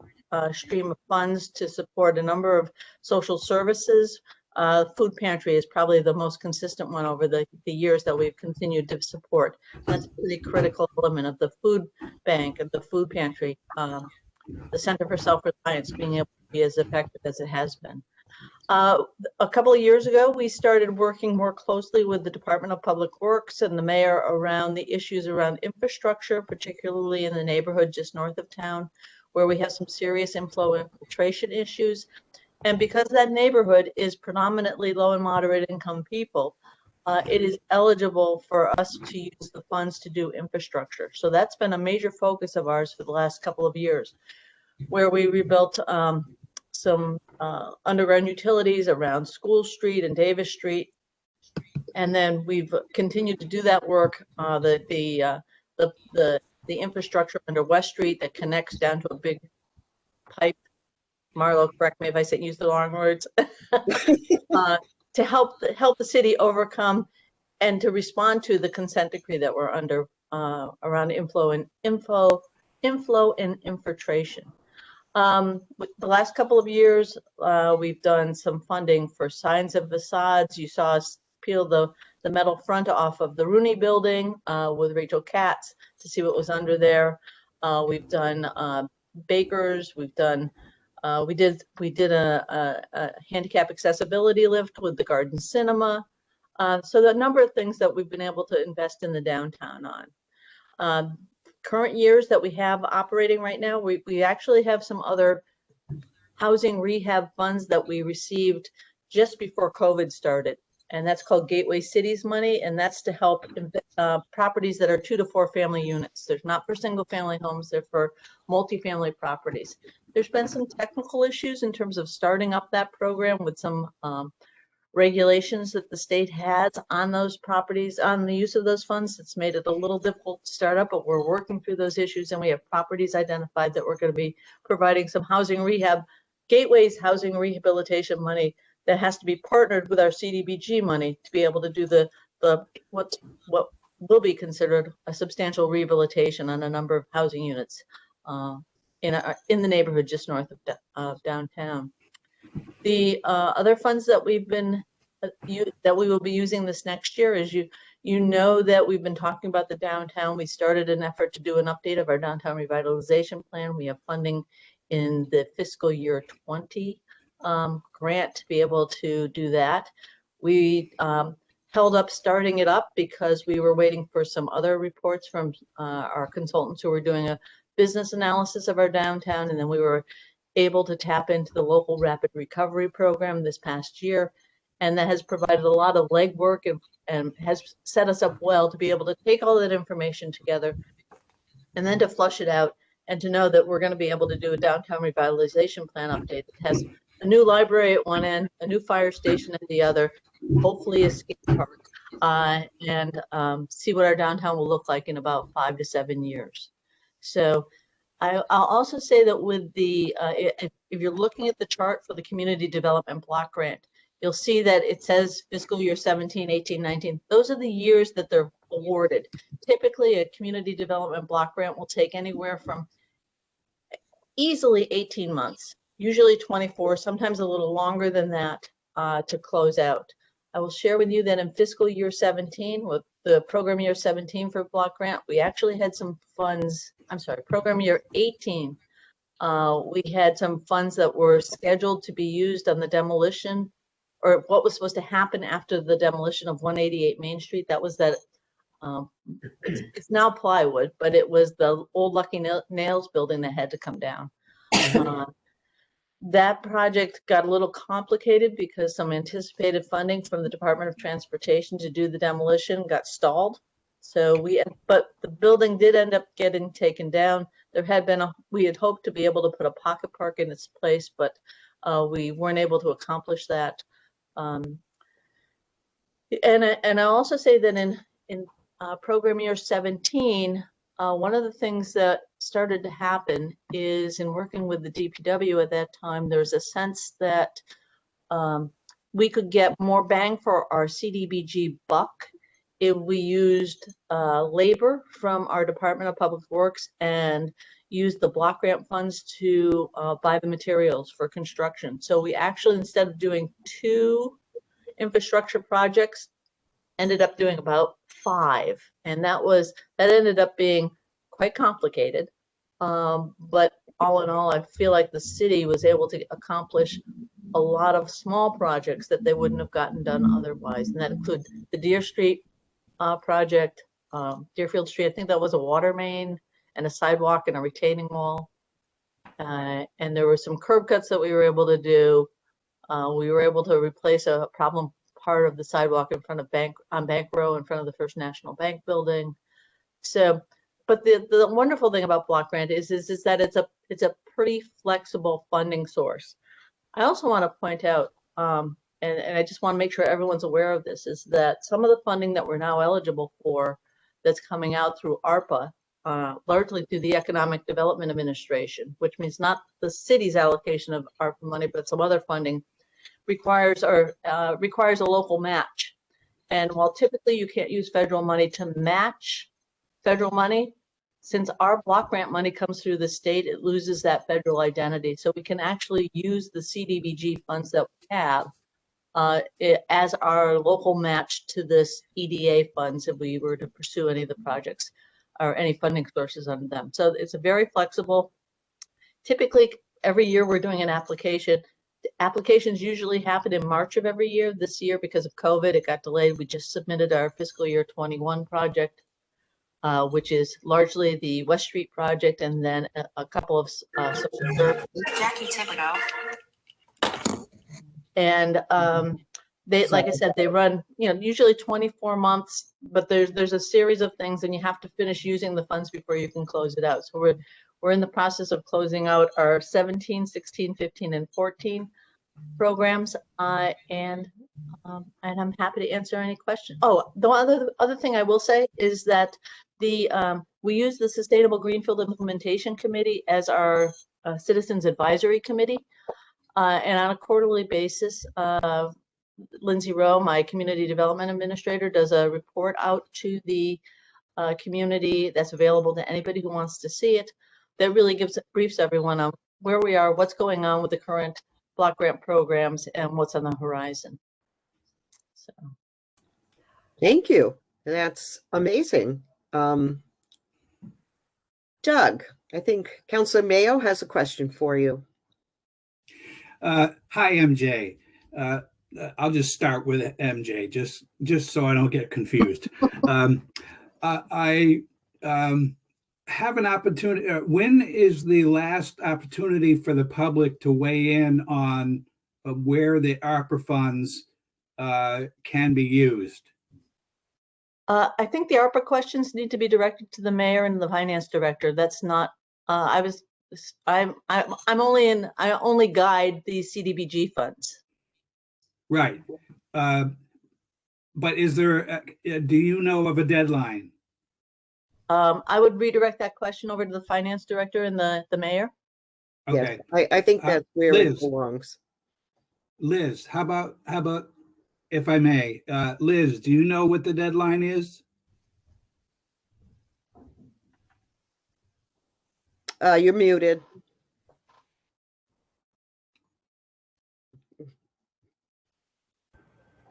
stream of funds to support a number of social services. Food pantry is probably the most consistent one over the years that we've continued to support. That's a pretty critical element of the food bank and the food pantry, the Center for Self-Reliance being able to be as effective as it has been. A couple of years ago, we started working more closely with the Department of Public Works and the mayor around the issues around infrastructure, particularly in the neighborhood just north of town, where we have some serious infiltration issues. And because that neighborhood is predominantly low and moderate income people, it is eligible for us to use the funds to do infrastructure. So that's been a major focus of ours for the last couple of years, where we rebuilt some underground utilities around School Street and Davis Street. And then we've continued to do that work, the infrastructure under West Street that connects down to a big pipe. Marlo, correct me if I use the wrong words, to help the city overcome and to respond to the consent decree that we're under around inflow and infiltration. With the last couple of years, we've done some funding for signs and facades. You saw us peel the metal front off of the Rooney building with Rachel Katz to see what was under there. We've done bakers. We've done we did a handicap accessibility lift with the Garden Cinema. So the number of things that we've been able to invest in the downtown on. Current years that we have operating right now, we actually have some other housing rehab funds that we received just before COVID started. And that's called Gateway Cities money. And that's to help properties that are 2 to 4 family units. They're not for single family homes, they're for multifamily properties. There's been some technical issues in terms of starting up that program with some regulations that the state has on those properties, on the use of those funds. It's made it a little difficult to start up, but we're working through those issues, and we have properties identified that we're going to be providing some housing rehab, Gateway's housing rehabilitation money that has to be partnered with our CDBG money to be able to do what will be considered a substantial rehabilitation on a number of housing units in the neighborhood just north of downtown. The other funds that we will be using this next year is you know that we've been talking about the downtown. We started an effort to do an update of our downtown revitalization plan. We have funding in the fiscal year 20 grant to be able to do that. We held up starting it up because we were waiting for some other reports from our consultants who were doing a business analysis of our downtown, and then we were able to tap into the local rapid recovery program this past year. And that has provided a lot of legwork and has set us up well to be able to take all that information together and then to flush it out and to know that we're going to be able to do a downtown revitalization plan update that has a new library at one end, a new fire station at the other, hopefully a skate park, and see what our downtown will look like in about 5 to 7 years. So I'll also say that with the, if you're looking at the chart for the community development block grant, you'll see that it says fiscal year 17, 18, 19. Those are the years that they're awarded. Typically, a community development block grant will take anywhere from easily 18 months, usually 24, sometimes a little longer than that to close out. I will share with you that in fiscal year 17, with the program year 17 for block grant, we actually had some funds, program year 18, we had some funds that were scheduled to be used on the demolition, or what was supposed to happen after the demolition of 188 Main Street. That was that It's now plywood, but it was the old Lucky Nails building that had to come down. That project got a little complicated because some anticipated funding from the Department of Transportation to do the demolition got stalled. So but the building did end up getting taken down. We had hoped to be able to put a pocket park in its place, but we weren't able to accomplish that. And I'll also say that in program year 17, one of the things that started to happen is in working with the DPW at that time, there's a sense that we could get more bang for our CDBG buck if we used labor from our Department of Public Works and used the block grant funds to buy the materials for construction. So we actually, instead of doing 2 infrastructure projects, ended up doing about 5. And that ended up being quite complicated. But all in all, I feel like the city was able to accomplish a lot of small projects that they wouldn't have gotten done otherwise. And that include the Deer Street project, Deerfield Street. I think that was a water main and a sidewalk and a retaining wall. And there were some curb cuts that we were able to do. We were able to replace a problem part of the sidewalk in front of Bank Row in front of the First National Bank building. So, but the wonderful thing about block grant is that it's a pretty flexible funding source. I also want to point out, and I just want to make sure everyone's aware of this, is that some of the funding that we're now eligible for that's coming out through ARPA, largely through the Economic Development Administration, which means not the city's allocation of ARPA money, but some other funding, requires a local match. And while typically you can't use federal money to match federal money, since our block grant money comes through the state, it loses that federal identity. So we can actually use the CDBG funds that we have as our local match to this EDA funds if we were to pursue any of the projects or any funding sources under them. So it's a very flexible. Typically, every year we're doing an application. Applications usually happen in March of every year. This year, because of COVID, it got delayed. We just submitted our fiscal year 21 project, which is largely the West Street project, and then a couple of social services. Jackie Thibodeau. And they, like I said, they run, usually 24 months, but there's a series of things, and you have to finish using the funds before you can close it out. So we're in the process of closing out our 17, 16, 15, and 14 programs, and I'm happy to answer any questions. Oh, the other thing I will say is that we use the Sustainable Greenfield Implementation Committee as our Citizens Advisory Committee, and on a quarterly basis, Lindsay Rowe, my Community Development Administrator, does a report out to the community that's available to anybody who wants to see it. That really briefs everyone on where we are, what's going on with the current block grant programs, and what's on the horizon. So, thank you. That's amazing. Doug, I think Councilor Mayo has a question for you. Hi, MJ. I'll just start with MJ, just so I don't get confused. I have an opportunity. When is the last opportunity for the public to weigh in on where the ARPA funds can be used? I think the ARPA questions need to be directed to the mayor and the finance director. That's not. I only guide the CDBG funds. Right, but is there? Do you know of a deadline? I would redirect that question over to the finance director and the mayor. Okay, yes, I think that's where Liz, it belongs. Liz, how about if I may, Liz, do you know what the deadline is? You're muted.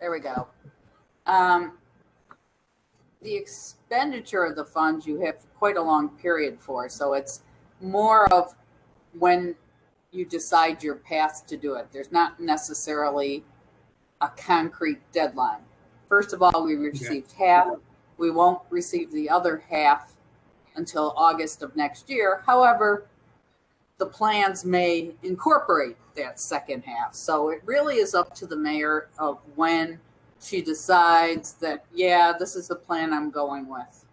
There we go. The expenditure of the funds you have quite a long period for, so it's more of when you decide your path to do it. There's not necessarily a concrete deadline. First of all, we received half We won't receive the other half until August of next year. However, the plans may incorporate that second half. So it really is up to the mayor of when she decides that, yeah, this is the plan I'm going with.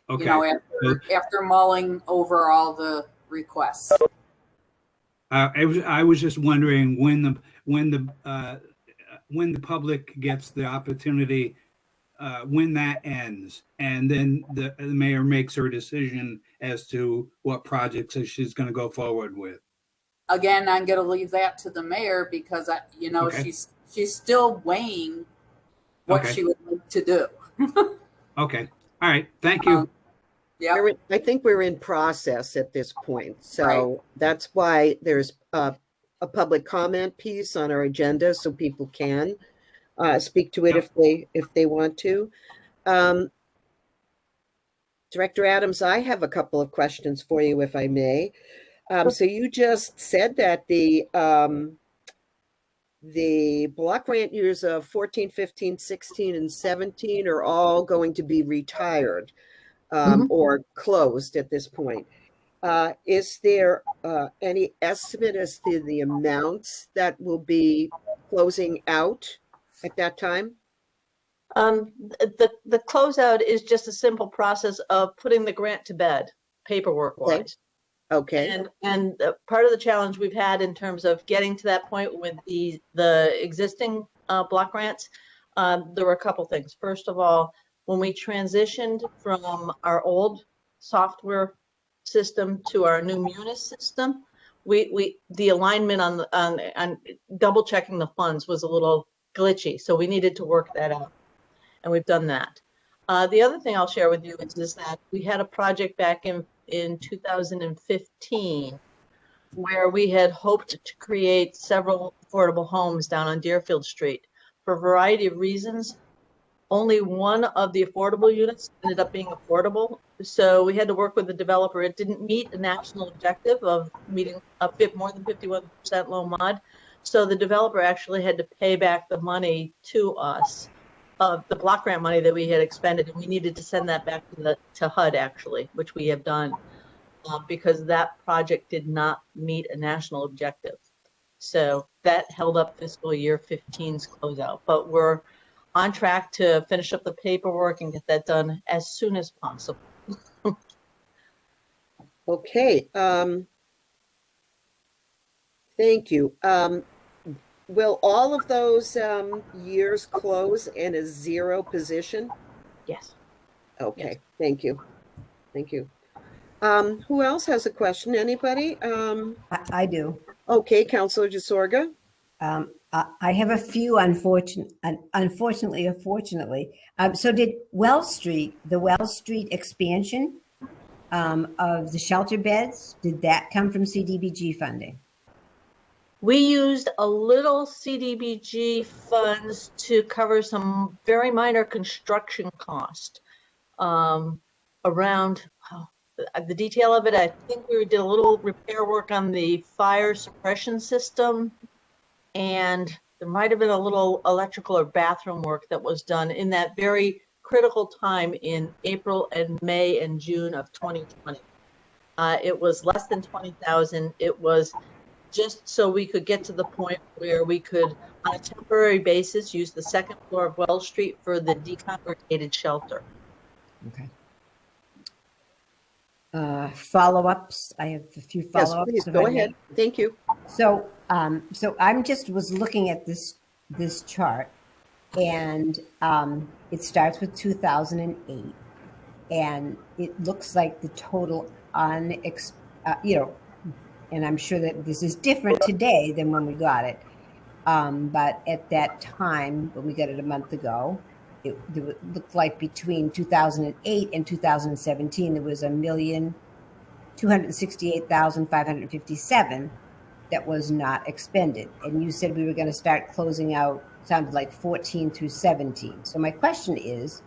Okay. You know, after mulling over all the requests. I was just wondering when the public gets the opportunity, when that ends, and then the mayor makes her decision as to what projects she's going to go forward with. Again, I'm going to leave that to the mayor because Okay. she's still weighing what Okay. she would like to do. Okay. All right. Thank you. Yeah. I think we're in process at this point. So Right. that's why there's a public comment piece on our agenda so people can speak to it if they want to. Director Adams, I have a couple of questions for you, if I may. So you just said that the block grant years of 14, 15, 16, and 17 are all going to be retired or closed at this point. Is there any estimate as to the amounts that will be closing out at that time? The closeout is just a simple process of putting the grant to bed, paperwork wise. Okay. And part of the challenge we've had in terms of getting to that point with the existing block grants, there were a couple things. First of all, when we transitioned from our old software system to our new Munis system, the alignment on double checking the funds was a little glitchy, so we needed to work that out, and we've done that. The other thing I'll share with you is that we had a project back in 2015 where we had hoped to create several affordable homes down on Deerfield Street. For a variety of reasons, only one of the affordable units ended up being affordable. So we had to work with the developer. It didn't meet a national objective of meeting more than 51% low mod. So the developer actually had to pay back the money to us, the block grant money that we had expended, and we needed to send that back to HUD actually, which we have done, because that project did not meet a national objective. So that held up fiscal year 15's closeout, but we're on track to finish up the paperwork and get that done as soon as possible. Okay. Thank you. Will all of those years close in a zero position? Yes. Okay. Yes. Thank you. Thank you. Who else has a question? Anybody? I do. Okay, Councilor DeSorga. I have a few, unfortunately or fortunately. So did the Wells Street expansion of the shelter beds, did that come from CDBG funding? We used a little CDBG funds to cover some very minor construction cost around the detail of it. I think we did a little repair work on the fire suppression system, and there might have been a little electrical or bathroom work that was done in that very critical time in April and May and June of 2020. It was less than 20,000. It was just so we could get to the point where we could, on a temporary basis, use the second floor of Wells Street for the decongregated shelter. Okay. Follow-ups. I have a few follow-ups. Yes, please go ahead. Thank you. So, so I'm was looking at this chart, and it starts with 2008, and it looks like the total and I'm sure that this is different today than when we got it. But at that time, when we got it a month ago, it looked like between 2008 and 2017, there was 1,268,557 that was not expended. And you said we were going to start closing out, sounded like 14 through 17. So my question is,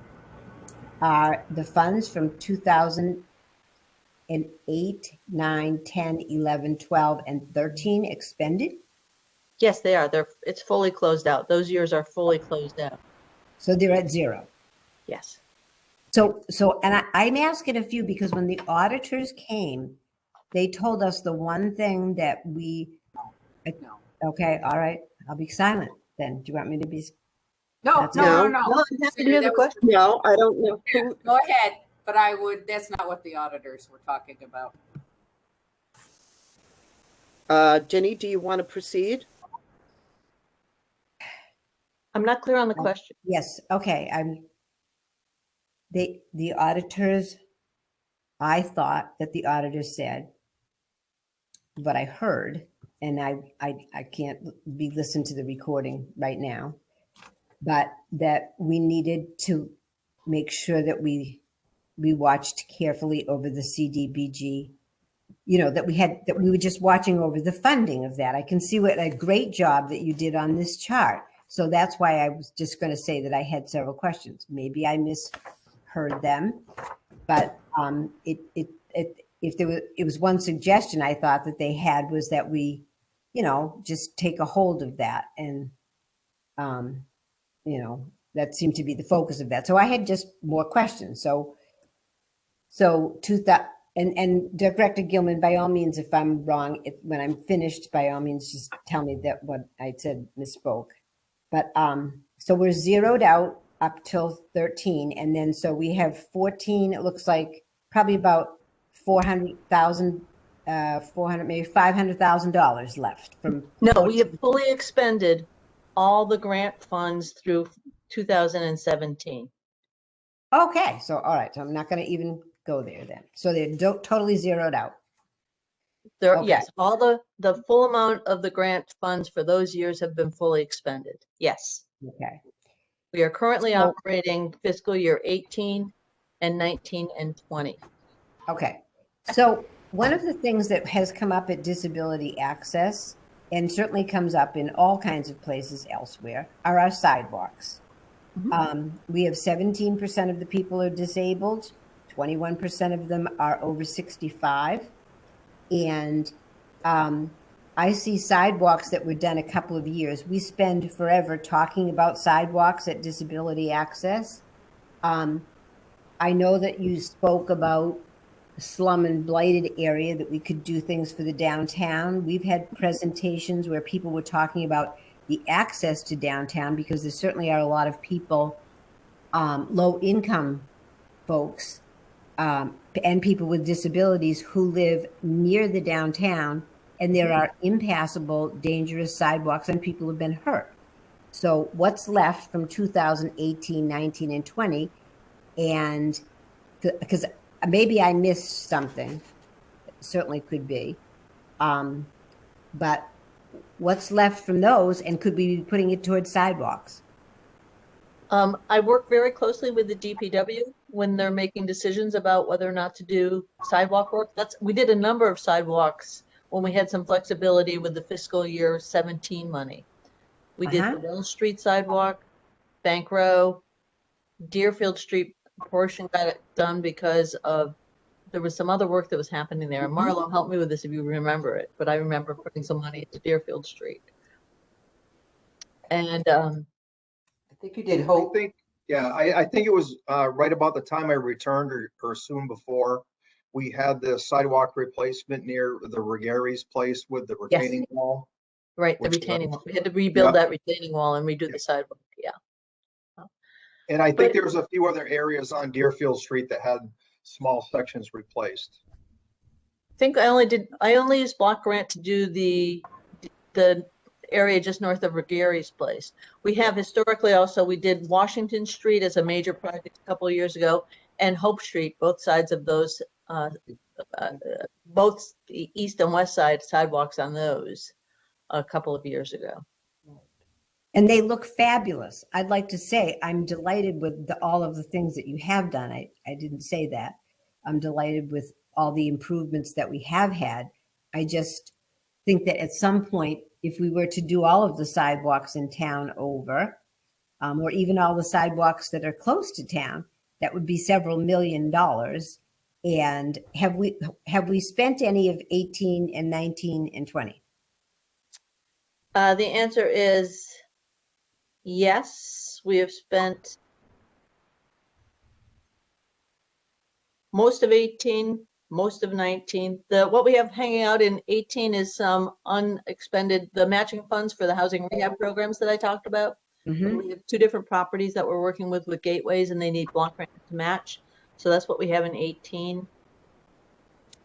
are the funds from 2008, 9, 10, 11, 12, and 13 expended? Yes, they are. It's fully closed out. Those years are fully closed out. So they're at zero. Yes. I'm asking a few because when the auditors came, they told us the one thing that okay, all right, I'll be silent then. Do you want me to be? No, That's no, No. no, no. No, I'm happy to Sarah, hear the that was- question. No, I don't know who. Go ahead, but that's not what the auditors were talking about. Jenny, do you want to proceed? I'm not clear on the question. Yes, okay, the auditors, I thought that the auditors said what I heard, and I can't be listened to the recording right now, but that we needed to make sure that we watched carefully over the CDBG, that we were just watching over the funding of that. I can see what a great job that you did on this chart. So that's why I was just going to say that I had several questions. Maybe I misheard them, but it was one suggestion I thought that they had was that we, just take a hold of that, and that seemed to be the focus of that. So I had just more questions. So and Director Gilman, by all means, if I'm wrong, when I'm finished, by all means, just tell me that what I said misspoke. But so we're zeroed out up till 13, and then so we have 14. It looks like probably about 400,000, 400, maybe $500,000 left from. No, we have fully expended all the grant funds through 2017. Okay, so all right, so I'm not going to even go there then. So they're totally zeroed out. Okay. Yes, all the full amount of the grant funds for those years have been fully expended. Yes. Okay. We are currently So- operating fiscal year 18 and 19 and 20. Okay. So one of the things that has come up at Disability Access, and certainly comes up in all kinds of places elsewhere, are our sidewalks. We have 17% of the people are disabled, 21% of them are over 65. And I see sidewalks that were done a couple of years. We spend forever talking about sidewalks at Disability Access. I know that you spoke about slum and blighted area, that we could do things for the downtown. We've had presentations where people were talking about the access to downtown, because there certainly are a lot of people, low income folks, and people with disabilities who live near the downtown, and there are impassable, dangerous sidewalks, and people have been hurt. So what's left from 2018, 19, and 20? And because maybe I missed something, certainly could be. But what's left from those, and could we be putting it towards sidewalks? I work very closely with the DPW when they're making decisions about whether or not to do sidewalk work. We did a number of sidewalks when we had some flexibility with the fiscal year 17 money. We did the Wells Street sidewalk, Bank Row, Deerfield Street portion got it done because there was some other work that was happening there. And Marlo, help me with this if you remember it, but I remember putting some money into Deerfield Street. And I think you did Hope. I think it was right about the time I returned or soon before. We had the sidewalk replacement near the Regary's place with the retaining wall. Right, the retaining wall. We had to rebuild that retaining wall and redo the sidewalk. Yeah. And I think there was a few other areas on Deerfield Street that had small sections replaced. I think I only used block grant to do the area just north of Regary's place. We have historically also, we did Washington Street as a major project a couple of years ago, and Hope Street, both sides of those, both the east and west side sidewalks on those a couple of years ago. And they look fabulous. I'd like to say I'm delighted with all of the things that you have done. I didn't say that. I'm delighted with all the improvements that we have had. I just think that at some point, if we were to do all of the sidewalks in town over, or even all the sidewalks that are close to town, that would be several $1 million. And have we spent any of 18 and 19 and 20? The answer is yes. We have spent most of 18, most of 19. What we have hanging out in 18 is some unexpended, the matching funds for the housing rehab programs that I talked about. Mhm. We have 2 different properties that we're working with gateways, and they need block grant to match. So that's what we have in 18.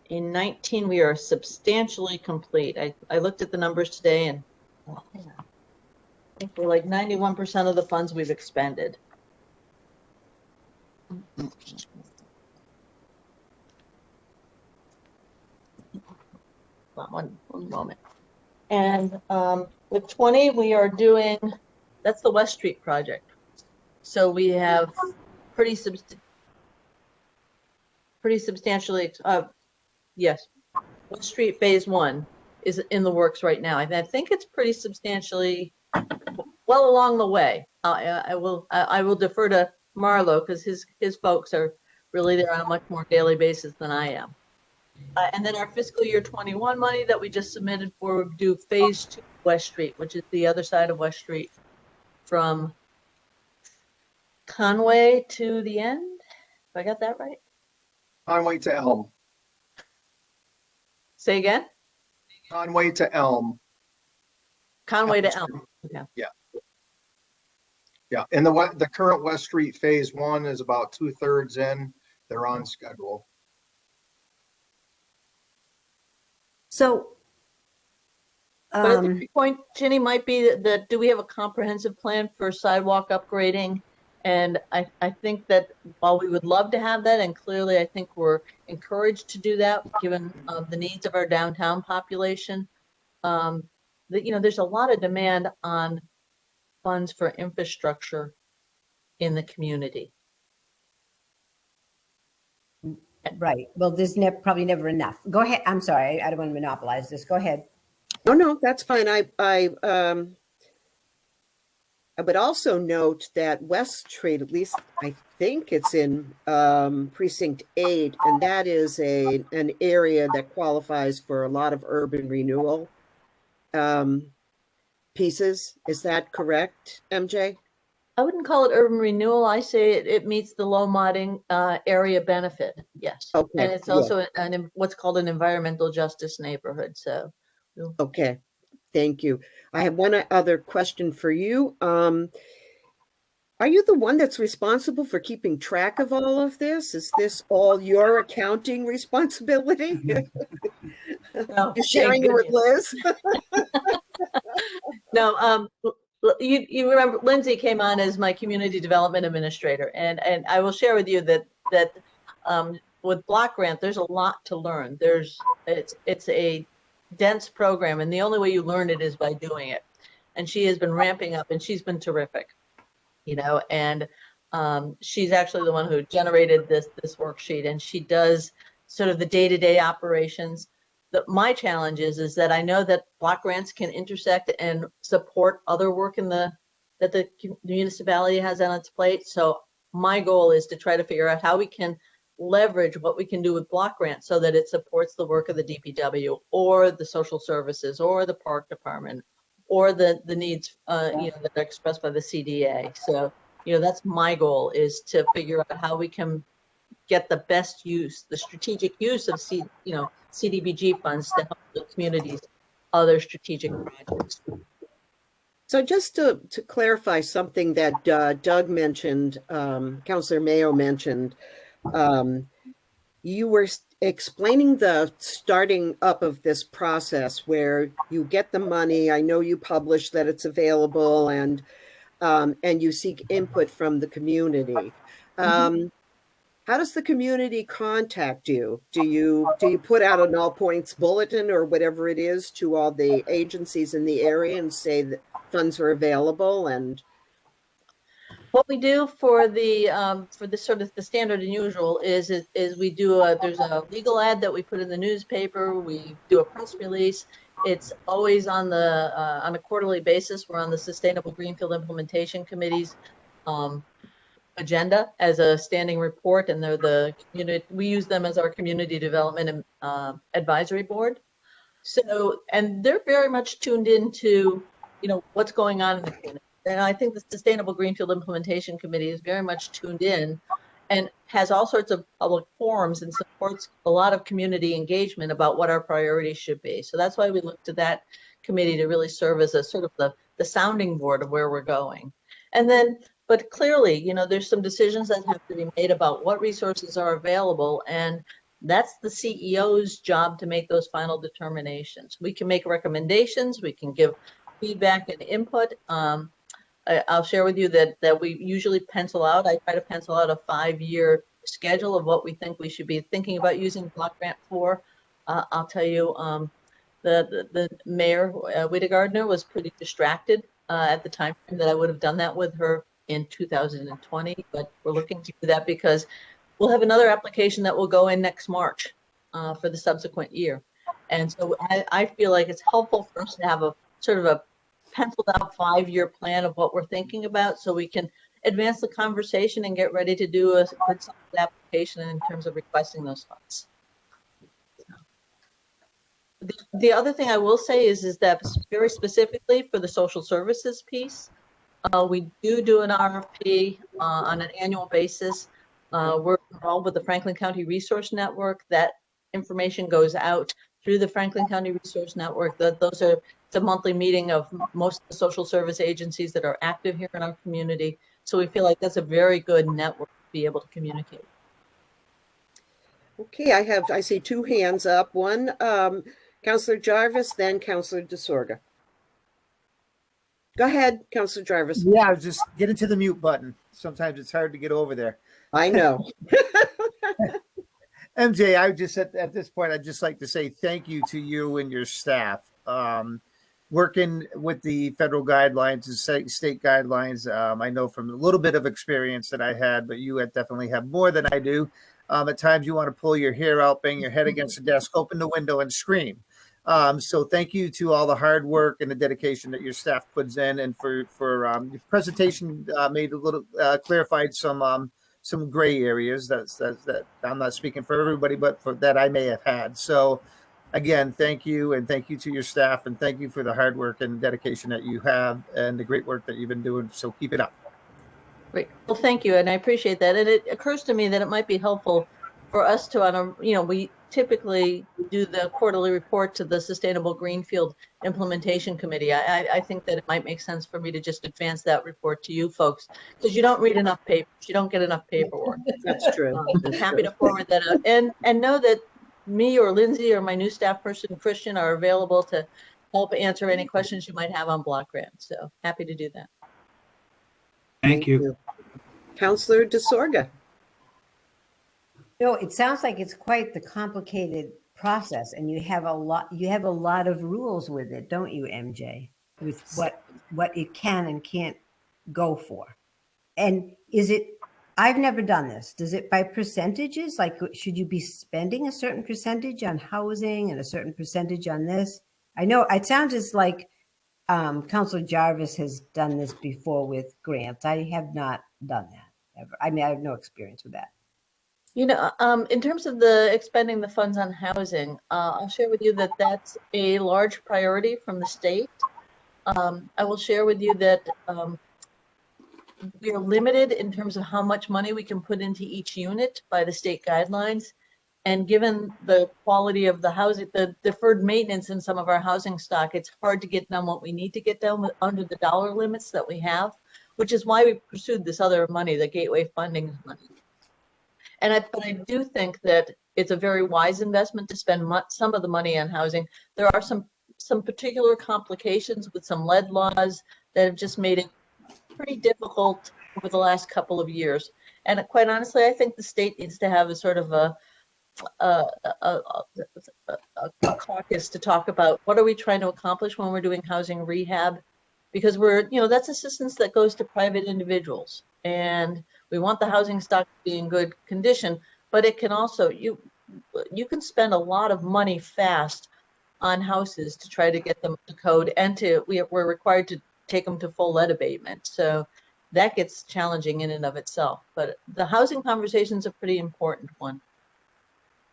In 19, we are substantially complete. I looked at the numbers today, and I think we're like 91% of the funds we've expended. One moment. And with 20, we are doing, that's the West Street project. So we have pretty substantially, yes, West Street Phase 1 is in the works right now. I think it's pretty substantially well along the way. I will defer to Marlo because his folks are really there on a much more daily basis than I am. And then our fiscal year 21 money that we just submitted for would do Phase 2 West Street, which is the other side of West Street from Conway to the end. If I got that right? Conway to Elm. Say again? Conway to Elm. Conway to Elm. Okay. Yeah. Yeah, and the current West Street Phase 1 is about 2/3 in. They're on schedule. So, But I think the point, Ginny, might be that do we have a comprehensive plan for sidewalk upgrading? And I think that while we would love to have that, and clearly I think we're encouraged to do that, given the needs of our downtown population, that, there's a lot of demand on funds for infrastructure in the community. right. Well, there's probably never enough. Go ahead. I'm sorry. I don't want to monopolize this. Go ahead. No, that's fine. I would also note that West Street, at least I think it's in Precinct 8, and that is an area that qualifies for a lot of urban renewal pieces. Is that correct, MJ? I wouldn't call it urban renewal. I say it meets the low modding area benefit. Yes. Okay. And it's also what's called an environmental justice neighborhood. So. Okay. Thank you. I have one other question for you. Are you the one that's responsible for keeping track of all of this? Is this all your accounting responsibility? No, You're sharing it with Liz? No, you remember Lindsay came on as my community development administrator, and I will share with you that with block grant, there's a lot to learn. It's a dense program, and the only way you learn it is by doing it. And she has been ramping up, and she's been terrific, and she's actually the one who generated this worksheet, and she does sort of the day-to-day operations. My challenge is that I know that block grants can intersect and support other work that the municipality has on its plate. So my goal is to try to figure out how we can leverage what we can do with block grants so that it supports the work of the DPW or the social services or the park department or the needs that are expressed by the CDA. So that's my goal, is to figure out how we can get the best use, the strategic use of CDBG funds to help the community's other strategic projects. So just to clarify something that Doug mentioned, Councillor Mayo mentioned, you were explaining the starting up of this process where you get the money. I know you publish that it's available, and you seek input from the community. How does the community contact you? Do you put out an all points bulletin or whatever it is to all the agencies in the area and say that funds are available? And what we do for the sort of the standard and usual is we do there's a legal ad that we put in the newspaper. We do a press release. It's always on a quarterly basis. We're on the Sustainable Greenfield Implementation Committee's agenda as a standing report, and they're the community. We use them as our community development advisory board. So, and they're very much tuned into what's going on in the community. And I think the Sustainable Greenfield Implementation Committee is very much tuned in and has all sorts of public forums and supports a lot of community engagement about what our priorities should be. So that's why we look to that committee to really serve as a sort of the sounding board of where we're going. And then, but clearly, you know, there's some decisions that have to be made about what resources are available, and that's the CEO's job to make those final determinations. We can make recommendations, we can give feedback and input. I'll share with you that we usually pencil out, I try to pencil out a 5-year schedule of what we think we should be thinking about using block grant for. I'll tell you, the mayor, Wita Gardner, was pretty distracted at the time that I would have done that with her in 2020, but we're looking to do that because we'll have another application that will go in next March for the subsequent year. And so I feel like it's helpful for us to have a sort of a penciled out 5-year plan of what we're thinking about so we can advance the conversation and get ready to do a good application in terms of requesting those funds. The other thing I will say is that very specifically for the social services piece, we do an RFP on an annual basis. We're involved with the Franklin County Resource Network. That information goes out through the Franklin County Resource Network. It's a monthly meeting of most of the social service agencies that are active here in our community. So we feel like that's a very good network to be able to communicate. Okay, I see 2 hands up. One, Councillor Jarvis, then Councillor DeSorga. Go ahead, Councillor Jarvis. Yeah, just get into the mute button. Sometimes it's hard to get over there. I know. MJ, I would just at this point, I'd just like to say thank you to you and your staff. Working with the federal guidelines and state guidelines, I know from a little bit of experience that I had, but you definitely have more than I do. At times you want to pull your hair out, bang your head against the desk, open the window and scream. So thank you to all the hard work and the dedication that your staff puts in, and for your presentation made a little clarified some gray areas that I'm not speaking for everybody, but for that I may have had. So again, thank you, and thank you to your staff, and thank you for the hard work and dedication that you have and the great work that you've been doing. So keep it up. Great. Well, thank you, and I appreciate that. And it occurs to me that it might be helpful for us to, we typically do the quarterly report to the Sustainable Greenfield Implementation Committee. I think that it might make sense for me to just advance that report to you folks, because you don't read enough papers, you don't get enough paperwork. That's true. I'm happy to forward that out, and know that me or Lindsay or my new staff person, Christian, are available to help answer any questions you might have on block grants. So happy to do that. Thank you. Councillor DeSorga. No, it sounds like it's quite the complicated process, and you have a lot of rules with it, don't you, MJ? With what it can and can't go for. And I've never done this. Does it by percentages? Like, should you be spending a certain percentage on housing and a certain percentage on this? I know it sounds just like Councilor Jarvis has done this before with grants. I have not done that ever. I mean, I have no experience with that. In terms of the expending the funds on housing, I'll share with you that that's a large priority from the state. I will share with you that we are limited in terms of how much money we can put into each unit by the state guidelines. And given the quality of the housing, the deferred maintenance in some of our housing stock, it's hard to get done what we need to get done under the dollar limits that we have, which is why we pursued this other money, the gateway funding money. But I do think that it's a very wise investment to spend some of the money on housing. There are some particular complications with some lead laws that have just made it pretty difficult over the last couple of years. And quite honestly, I think the state needs to have a sort of a caucus to talk about what are we trying to accomplish when we're doing housing rehab, because that's assistance that goes to private individuals, and we want the housing stock to be in good condition, but it can also, you can spend a lot of money fast on houses to try to get them to code, and we're required to take them to full lead abatement. So that gets challenging in and of itself, but the housing conversation is a pretty important one.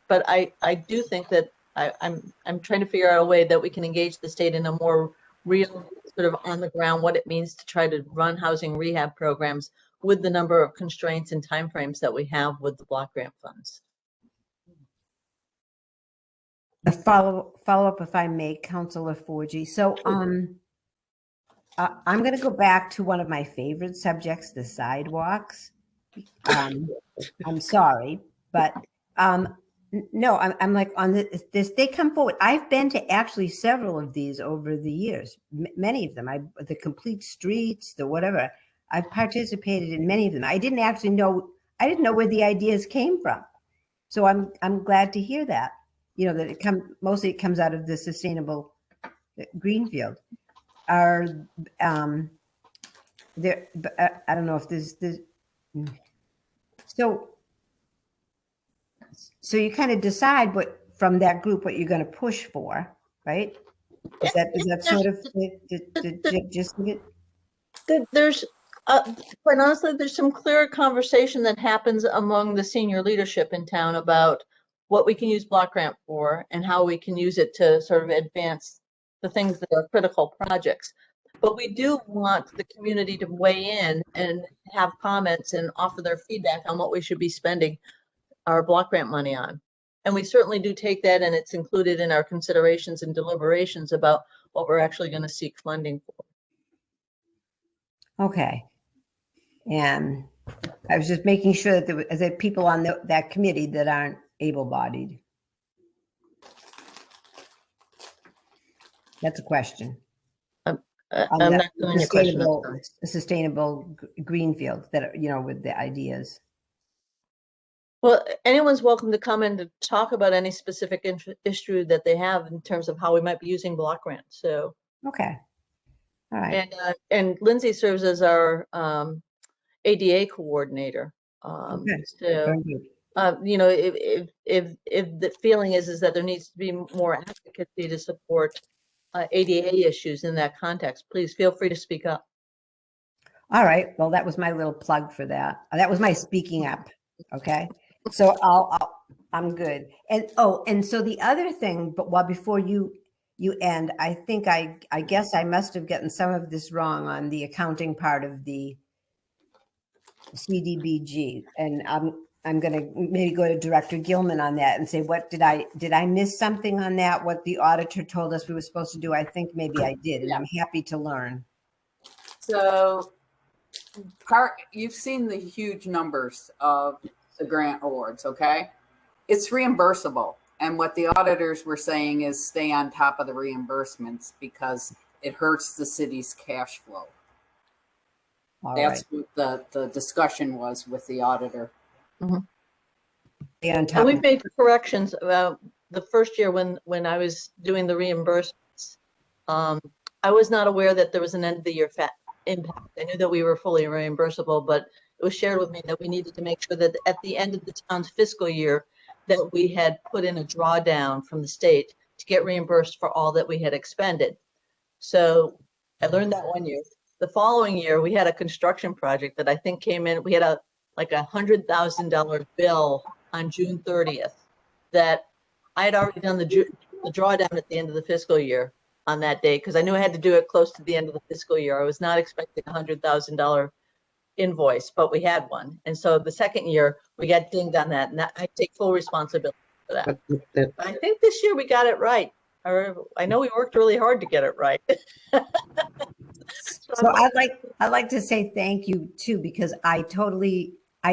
But I do think that I'm trying to figure out a way that we can engage the state in a more real, sort of on the ground, what it means to try to run housing rehab programs with the number of constraints and timeframes that we have with the block grant funds. A follow-up, if I may, Councilor Forgy. So I'm going to go back to one of my favorite subjects, the sidewalks. I'm sorry, but no, I'm like on this. They come forward. I've been to actually several of these over the years, many of them. The complete streets, the whatever. I've participated in many of them. I didn't know where the ideas came from. So I'm glad to hear that. You know, that mostly it comes out of the sustainable greenfield. Are there? I don't know if there's so you kind of decide from that group what you're going to push for, right? Is that sort of the gist of it? There's quite honestly, there's some clear conversation that happens among the senior leadership in town about what we can use block grant for and how we can use it to sort of advance the things that are critical projects. But we do want the community to weigh in and have comments and offer their feedback on what we should be spending our block grant money on. And we certainly do take that, and it's included in our considerations and deliberations about what we're actually going to seek funding for. Okay. And I was just making sure that there are people on that committee that aren't able-bodied. That's a question. I'm not doing your question. Sustainable greenfield that, you know, with the ideas. Well, anyone's welcome to come in to talk about any specific issue that they have in terms of how we might be using block grant. So, okay. All right. And Lindsay serves as our ADA coordinator. Okay. So, you know, if the feeling is that there needs to be more advocacy to support ADA issues in that context, please feel free to speak up. All right. Well, that was my little plug for that. That was my speaking up. Okay. So I'm good. And so the other thing, but before you end, I think I guess I must have gotten some of this wrong on the accounting part of the CDBG, and I'm going to maybe go to Director Gilman on that and say, what did I miss something on that? What the auditor told us we were supposed to do? I think maybe I did, and I'm happy to learn. So you've seen the huge numbers of the grant awards, okay? It's reimbursable. And what the auditors were saying is stay on top of the reimbursements because it hurts the city's cash flow. That's what the discussion was with the auditor. Mm-hmm. And we've made corrections about the first year when I was doing the reimbursements. I was not aware that there was an end of the year impact. I knew that we were fully reimbursable, but it was shared with me that we needed to make sure that at the end of the town's fiscal year that we had put in a drawdown from the state to get reimbursed for all that we had expended. So I learned that one year. The following year, we had a construction project that I think came in. We had like $100,000 bill on June 30th that I had already done the drawdown at the end of the fiscal year on that day because I knew I had to do it close to the end of the fiscal year. I was not expecting a $100,000 invoice, but we had one. And so the second year we got dinged on that, and I take full responsibility for that. But I think this year we got it right. I know we worked really hard to get it right. So I'd like to say thank you too, because I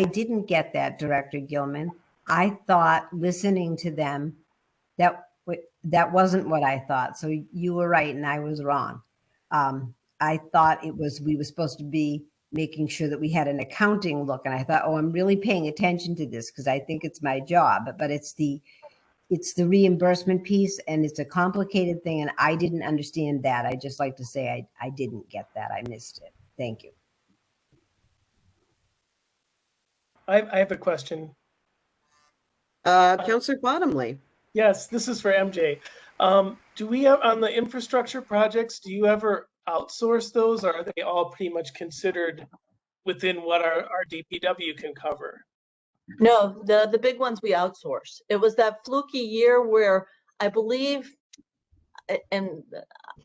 didn't get that, Director Gilman. I thought listening to them, that wasn't what I thought. So you were right and I was wrong. I thought we were supposed to be making sure that we had an accounting look. And I thought, oh, I'm really paying attention to this because I think it's my job, but it's the reimbursement piece, and it's a complicated thing. And I didn't understand that. I just like to say I didn't get that. I missed it. Thank you. I have a question. Councillor Bottomley. Yes, this is for MJ. Do we have on the infrastructure projects, do you ever outsource those, or are they all pretty much considered within what our DPW can cover? No, the big ones we outsource. It was that fluky year where I believe, and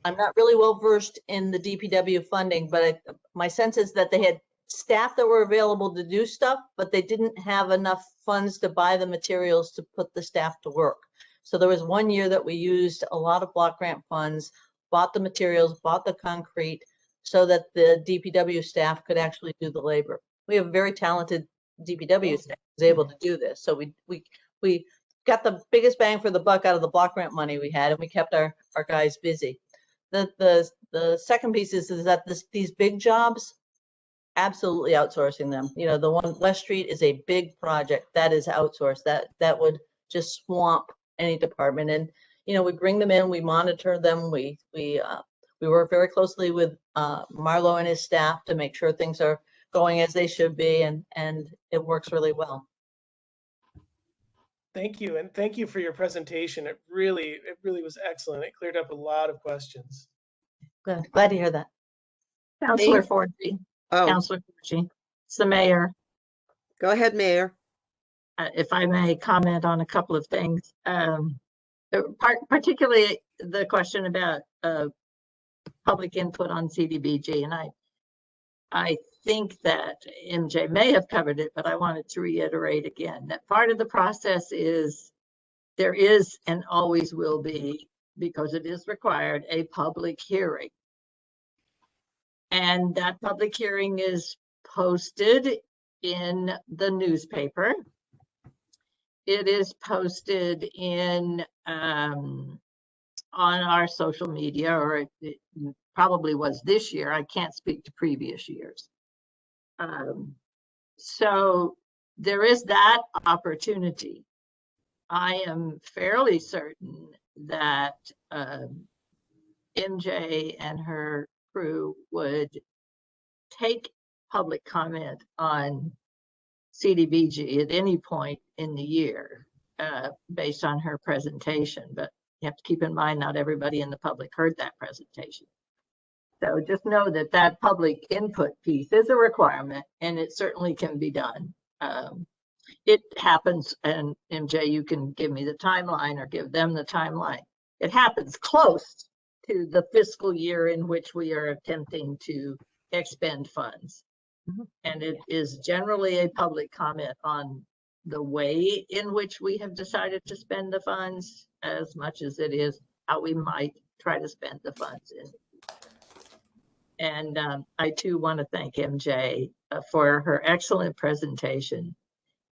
I'm not really well versed in the DPW funding, but my sense is that they had staff that were available to do stuff, but they didn't have enough funds to buy the materials to put the staff to work. So there was 1 year that we used a lot of block grant funds, bought the materials, bought the concrete, so that the DPW staff could actually do the labor. We have a very talented DPW staff who's able to do this. So we got the biggest bang for the buck out of the block grant money we had, and we kept our guys busy. The second piece is that these big jobs, absolutely outsourcing them. You know, the one West Street is a big project that is outsourced. That would just swamp any department. And you know, we bring them in, we monitor them, we work very closely with Marlo and his staff to make sure things are going as they should be, and it works really well. Thank you, and thank you for your presentation. It really was excellent. It cleared up a lot of questions. Good. Glad to hear that. Councillor Forgy. Oh, Councillor Forgy. It's the mayor. go ahead, Mayor. If I may comment on a couple of things, particularly the question about public input on CDBG, and I think that MJ may have covered it, but I wanted to reiterate again that part of the process is there is and always will be, because it is required, a public hearing. And that public hearing is posted in the newspaper. It is posted in on our social media, or it probably was this year. I can't speak to previous years. So there is that opportunity. I am fairly certain that MJ and her crew would take public comment on CDBG at any point in the year based on her presentation. But you have to keep in mind, not everybody in the public heard that presentation. So just know that that public input piece is a requirement, and it certainly can be done. It happens, and MJ, you can give me the timeline or give them the timeline. It happens close to the fiscal year in which we are attempting to expend funds. And it is generally a public comment on the way in which we have decided to spend the funds, as much as it is how we might try to spend the funds in. And I too want to thank MJ for her excellent presentation.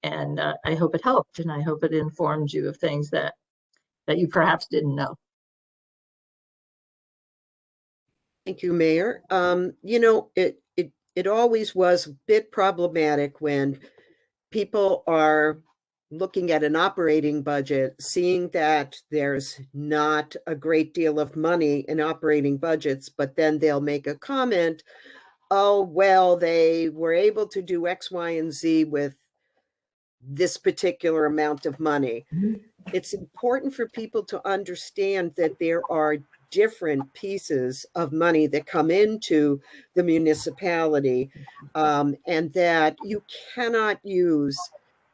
And I hope it helped, and I hope it informed you of things that you perhaps didn't know. Thank you, Mayor. You know, it always was a bit problematic when people are looking at an operating budget, seeing that there's not a great deal of money in operating budgets, but then they'll make a comment, oh, well, they were able to do X, Y, and Z with this particular amount of money. It's important for people to understand that there are different pieces of money that come into the municipality, and that you cannot use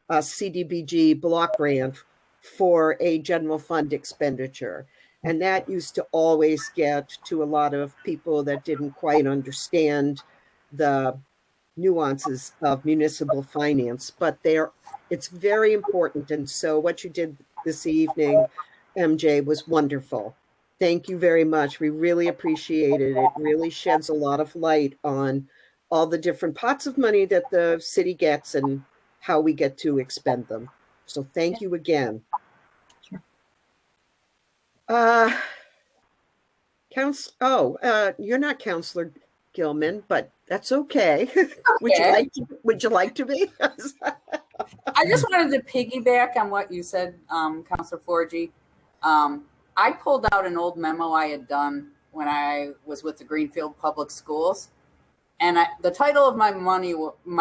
a CDBG block grant for a general fund expenditure. And that used to always get to a lot of people that didn't quite understand the nuances of municipal finance, but it's very important. And so what you did this evening, MJ, was wonderful. Thank you very much. We really appreciate it. It really sheds a lot of light on all the different pots of money that the city gets and how we get to expend them. So thank you again. Sure. You're not Councillor Gilman, but that's okay. Would you like to be? I just wanted to piggyback on what you said, Councilor Forgy. I pulled out an old memo I had done when I was with the Greenfield Public Schools. And the title of my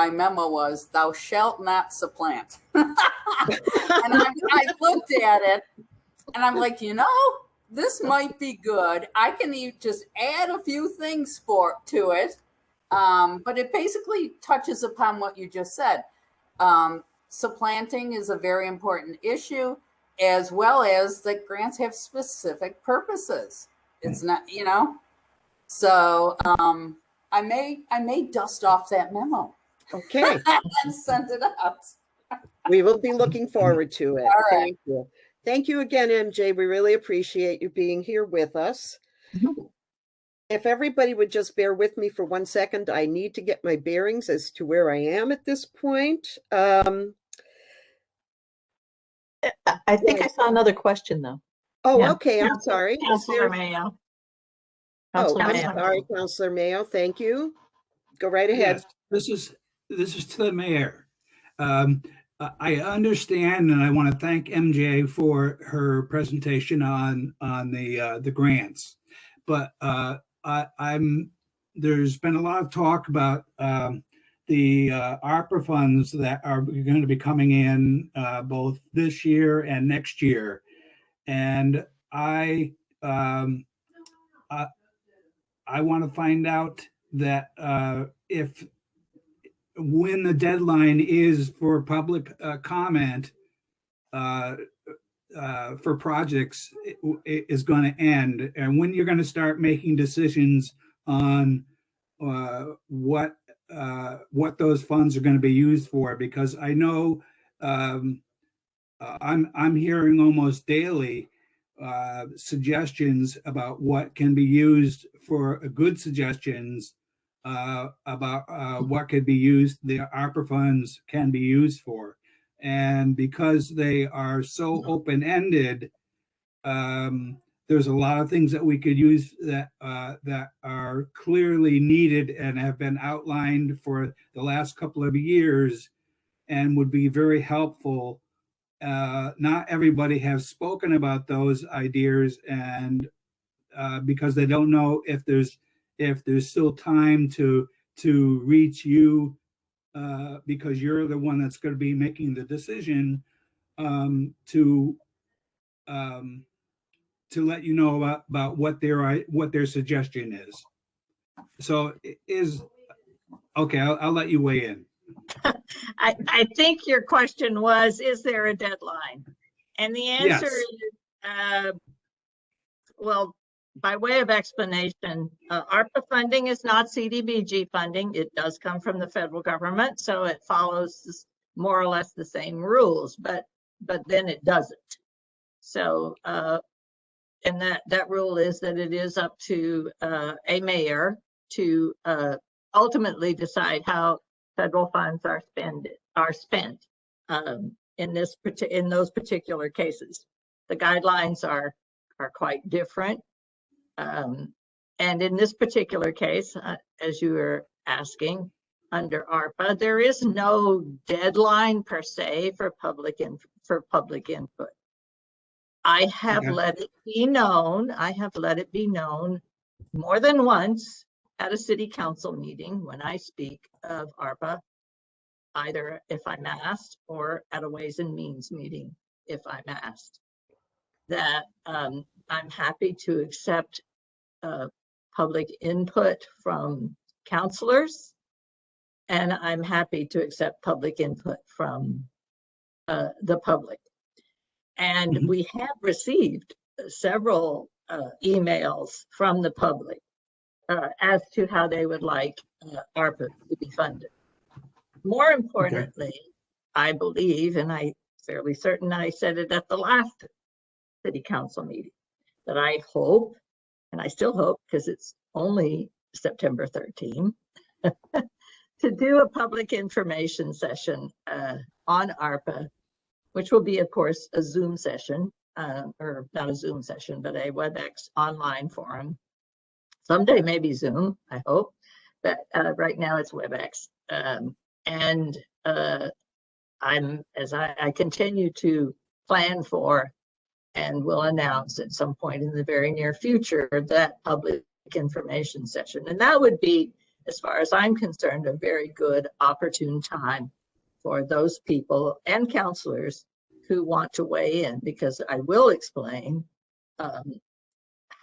memo was, "Thou shalt not supplant." And I looked at it and I'm like, you know, this might be good. I can just add a few things to it. But it basically touches upon what you just said. Supplanting is a very important issue, as well as that grants have specific purposes. It's not, you know, so I may dust off that memo Okay, and send it out. we will be looking forward to it. All right. Thank you. Thank you again, MJ. We really appreciate you being here with us. If everybody would just bear with me for 1 second, I need to get my bearings as to where I am at this point. I think I saw another question though. Oh, Yeah. okay, I'm sorry. Is Councilor there- Mayo. Oh, Councilor I'm Mayo. sorry, Councilor Mayo. Thank you. Go right ahead. Yes, this is to the mayor. I understand, and I want to thank MJ for her presentation on the grants. But there's been a lot of talk about the ARPA funds that are going to be coming in both this year and next year, and I want to find out that if when the deadline is for public comment for projects is going to end, and when you're going to start making decisions on what those funds are going to be used for, because I know I'm hearing almost daily suggestions about what can be used for good suggestions about what could be used, the ARPA funds can be used for. And because they are so open-ended, there's a lot of things that we could use that are clearly needed and have been outlined for the last couple of years and would be very helpful. Not everybody has spoken about those ideas, and because they don't know if there's still time to reach you, because you're the one that's going to be making the decision, to let you know about what their suggestion is. So okay, I'll let you weigh in. I think your question was, is there a deadline? And the answer Yes. is, well, by way of explanation, ARPA funding is not CDBG funding. It does come from the federal government, so it follows more or less the same rules, but then it doesn't. So, and that rule is that it is up to a mayor to ultimately decide how federal funds are spent in those particular cases. The guidelines are quite different. And in this particular case, as you were asking, under ARPA, there is no deadline per se for public input. I have let it be known. I have let it be known more than once at a city council meeting when I speak of ARPA, either if I'm asked or at a Ways and Means meeting if I'm asked, that I'm happy to accept public input from counselors, and I'm happy to accept public input from the public. And we have received several emails from the public as to how they would like ARPA to be funded. More importantly, I believe, and I'm fairly certain I said it at the last city council meeting, that I hope, and I still hope because it's only September 13, to do a public information session on ARPA, which will be, of course, a Zoom session, or not a Zoom session, but a WebEx online forum. Someday maybe Zoom, I hope, but right now it's WebEx. And as I continue to plan for and will announce at some point in the very near future that public information session. And that would be, as far as I'm concerned, a very good opportune time for those people and counselors who want to weigh in, because I will explain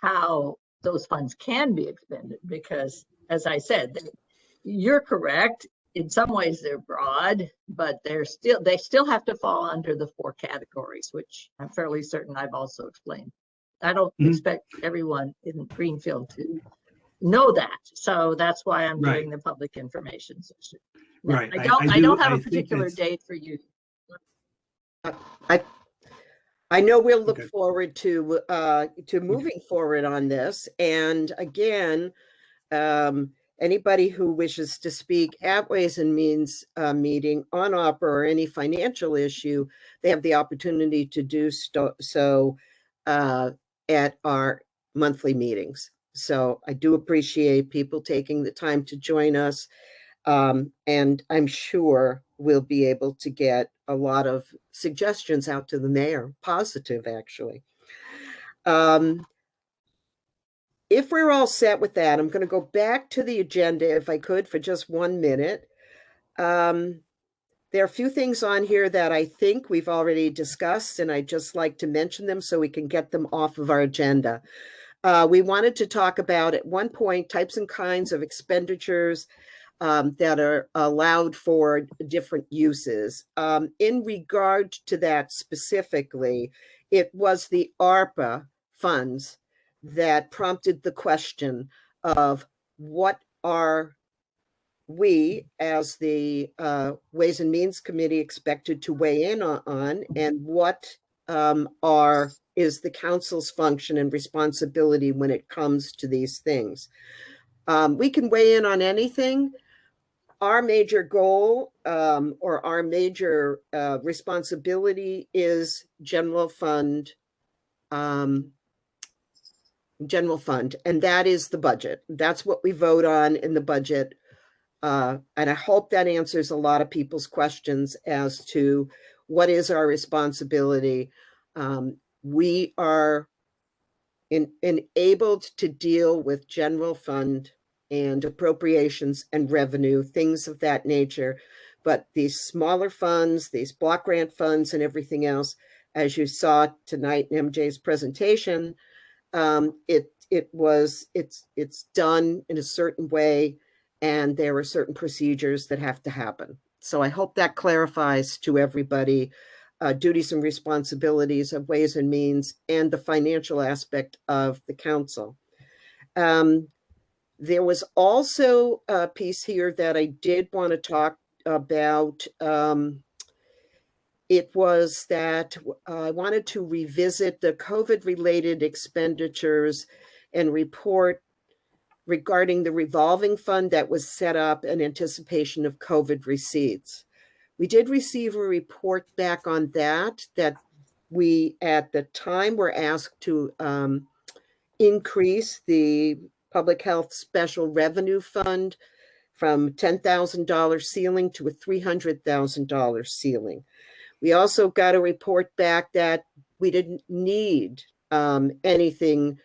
how those funds can be expended, because as I said, you're correct. In some ways they're broad, but they still have to fall under the 4 categories, which I'm fairly certain I've also explained. I don't expect everyone in Greenfield to know that. So that's why I'm Right. doing the public information session. No, Right. I don't have I a think particular that's- date for you. I know we'll look Okay. forward to moving forward on this. And again, anybody who wishes to speak at Ways and Means meeting on opera or any financial issue, they have the opportunity to do so at our monthly meetings. So I do appreciate people taking the time to join us. And I'm sure we'll be able to get a lot of suggestions out to the mayor, positive actually. If we're all set with that, I'm going to go back to the agenda if I could for just 1 minute. There are a few things on here that I think we've already discussed, and I'd just like to mention them so we can get them off of our agenda. We wanted to talk about at one point types and kinds of expenditures that are allowed for different uses. In regard to that specifically, it was the ARPA funds that prompted the question of what are we as the Ways and Means Committee expected to weigh in on, and what is the council's function and responsibility when it comes to these things. We can weigh in on anything. Our major goal or our major responsibility is general fund, and that is the budget. That's what we vote on in the budget. And I hope that answers a lot of people's questions as to what is our responsibility. We are enabled to deal with general fund and appropriations and revenue, things of that nature. But these smaller funds, these block grant funds and everything else, as you saw tonight in MJ's presentation, it's done in a certain way, and there are certain procedures that have to happen. So I hope that clarifies to everybody duties and responsibilities of Ways and Means and the financial aspect of the council. There was also a piece here that I did want to talk about. It was that I wanted to revisit the COVID-related expenditures and report regarding the revolving fund that was set up in anticipation of COVID receipts. We did receive a report back on that we at the time were asked to increase the Public Health Special Revenue Fund from $10,000 ceiling to a $300,000 ceiling. We also got a report back that we didn't need anything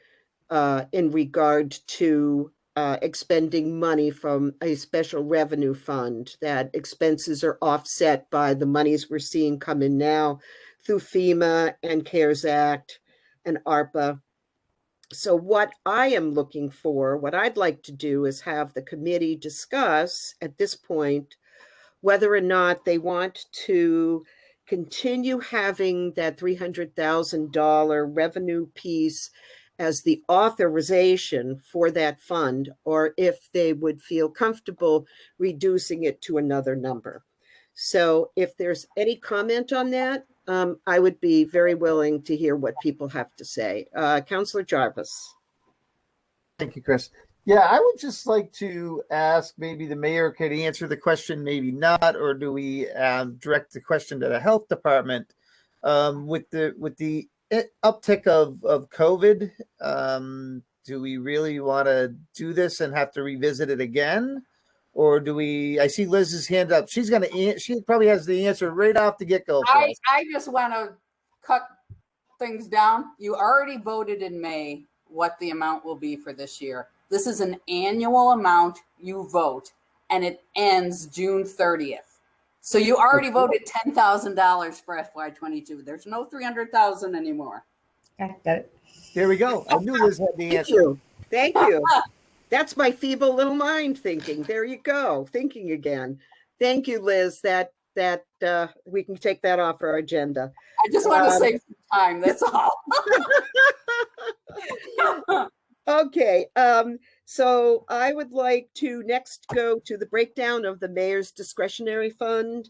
in regard to expending money from a special revenue fund, that expenses are offset by the monies we're seeing come in now through FEMA and CARES Act and ARPA. So what I am looking for, what I'd like to do is have the committee discuss at this point whether or not they want to continue having that $300,000 revenue piece as the authorization for that fund, or if they would feel comfortable reducing it to another number. So if there's any comment on that, I would be very willing to hear what people have to say. Councillor Jarvis. Thank you, Chris. Yeah, I would just like to ask, maybe the mayor could answer the question, maybe not, or do we direct the question to the health department? With the uptick of COVID, do we really want to do this and have to revisit it again? Or do we, I see Liz's hand up. She probably has the answer right off the get-go. I just want to cut things down. You already voted in May what the amount will be for this year. This is an annual amount you vote, and it ends June 30th. So you already voted $10,000 for FY22. There's no $300,000 anymore. Okay, got it. There we go. I knew Liz had the answer. Thank you. That's my feeble little mind thinking. There you go. Thinking again. Thank you, Liz. That we can take that off our agenda. I just want to save some time. That's all. Okay. So I would like to next go to the breakdown of the mayor's discretionary fund,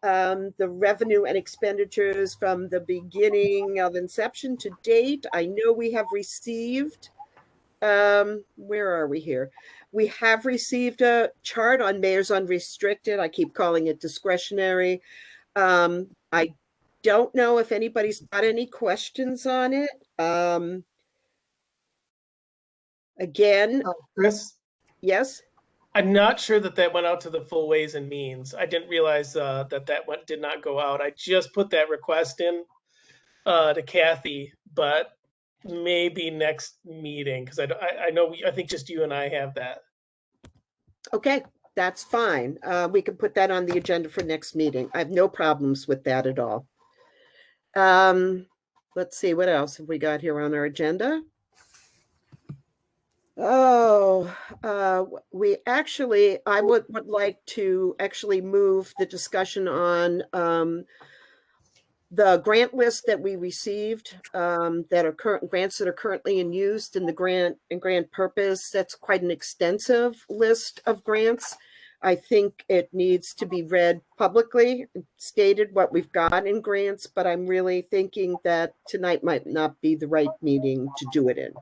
the revenue and expenditures from the beginning of inception to date. I know we have received, where are we here? We have received a chart on mayor's unrestricted. I keep calling it discretionary. I don't know if anybody's got any questions on it. Again, Chris, yes. I'm not sure that that went out to the full Ways and Means. I didn't realize that did not go out. I just put that request in to Kathy, but maybe next meeting because I know I think just you and I have that. Okay, that's fine. We can put that on the agenda for next meeting. I have no problems with that at all. Let's see, what else have we got here on our agenda? Oh, I would like to actually move the discussion on the grant list that we received, that are current grants that are currently in use in the grant and grant purpose. That's quite an extensive list of grants. I think it needs to be read publicly, stated what we've got in grants, but I'm really thinking that tonight might not be the right meeting to do it in.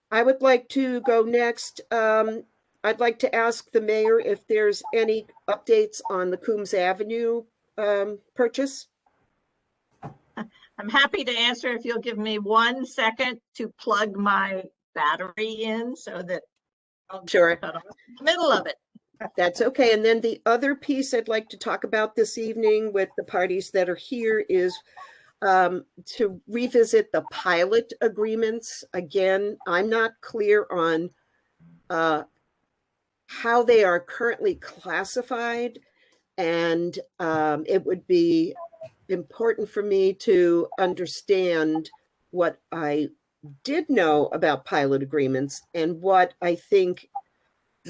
I would like to go next. I'd like to ask the mayor if there's any updates on the Coombs Avenue purchase. I'm happy to answer if you'll give me 1 second to plug my battery in so that I'll Sure. cut off in the middle of it. That's okay. And then the other piece I'd like to talk about this evening with the parties that are here is to revisit the pilot agreements. Again, I'm not clear on how they are currently classified, and it would be important for me to understand what I did know about pilot agreements and what I think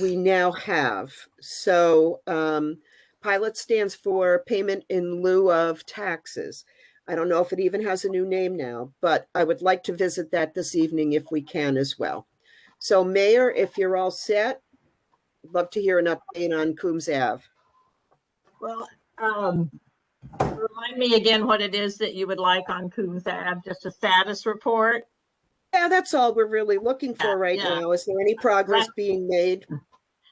we now have. So pilot stands for payment in lieu of taxes. I don't know if it even has a new name now, but I would like to visit that this evening if we can as well. So Mayor, if you're all set, I'd love to hear an update on Coombs Ave. Well, remind me again what it is that you would like on Coombs Ave, just a status report? Yeah, that's all we're really looking for right now. Is there any progress being made?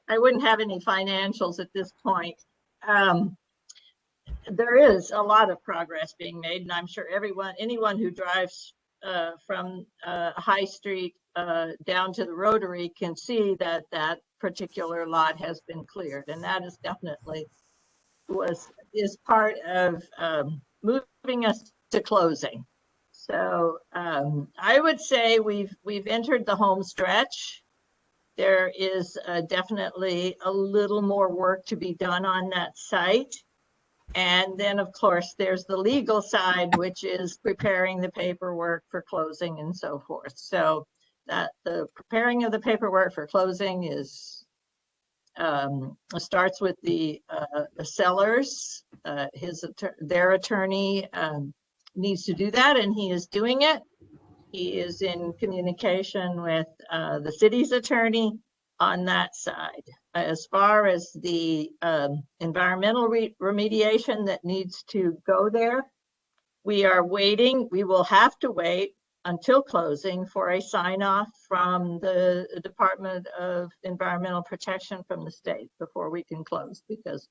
I wouldn't have any financials at this point. There is a lot of progress being made, and I'm sure anyone who drives from High Street down to the Rotary can see that that particular lot has been cleared, and that is definitely is part of moving us to closing. So I would say we've entered the home stretch. There is definitely a little more work to be done on that site. And then, of course, there's the legal side, which is preparing the paperwork for closing and so forth. So that the preparing of the paperwork for closing is starts with the sellers. Their attorney needs to do that, and he is doing it. He is in communication with the city's attorney on that side. As far as the environmental remediation that needs to go there, we are waiting. We will have to wait until closing for a sign off from the Department of Environmental Protection from the state before we can close, because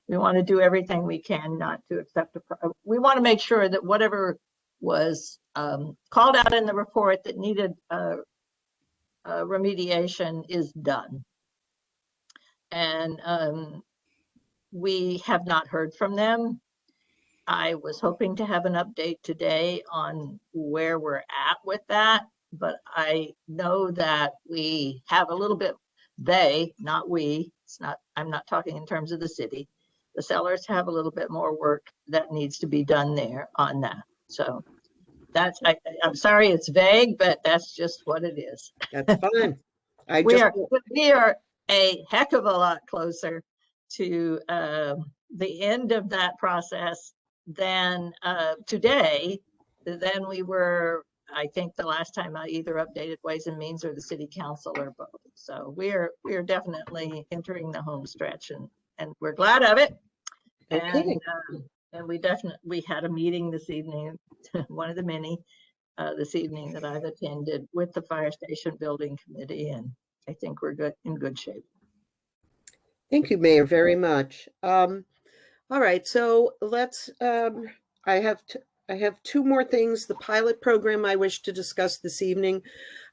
we want to do everything we can not to accept we want to make sure that whatever was called out in the report that needed remediation is done. And we have not heard from them. I was hoping to have an update today on where we're at with that, but I know that we have a little bit, not we, I'm not talking in terms of the city. The sellers have a little bit more work that needs to be done there on that. So that's, I'm sorry it's vague, but that's just what it is. That's fine. We are a heck of a lot closer to the end of that process than today than we were I think the last time I either updated Ways and Means or the City Council or both. So we are definitely entering the home stretch, and we're glad of it. Okay. And we had a meeting this evening, one of the many this evening that I've attended with the Fire Station Building Committee, and I think we're in good shape. Thank you, Mayor, very much. All right, so let's, I have two more things. The pilot program I wish to discuss this evening.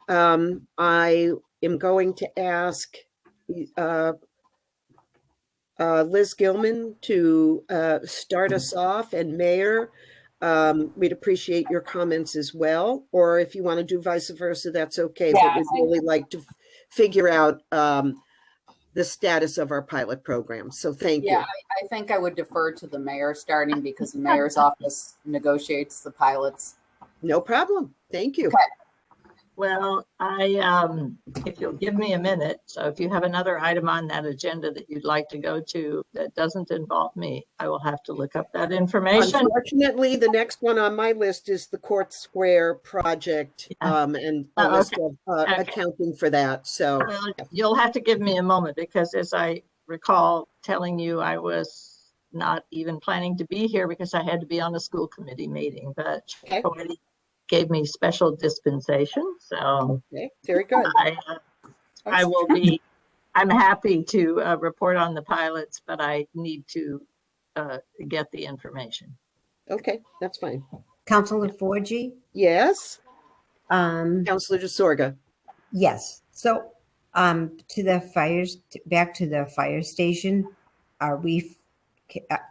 I am going to ask Liz Gilman to start us off, and Mayor, we'd appreciate your comments as well. Or if you want to do vice versa, that's okay. But we'd really like to figure out the status of our pilot program. So thank you. Yeah, I think I would defer to the mayor starting because the mayor's office negotiates the pilots. No problem. Thank you. Okay. Well, if you'll give me a minute, so if you have another item on that agenda that you'd like to go to that doesn't involve me, I will have to look up that information. Unfortunately, the next one on my list is the Court Square project, and a list of accounting for that. So well, you'll have to give me a moment, because as I recall telling you, I was not even planning to be here because I had to be on a school committee meeting, but okay. Gave me special dispensation. So okay, very good. I will be, I'm happy to report on the pilots, but I need to get the information. Okay, that's fine. Councilor Forgy? Yes. Councilor DeSorga? Yes. So to the fires, back to the fire station, are we,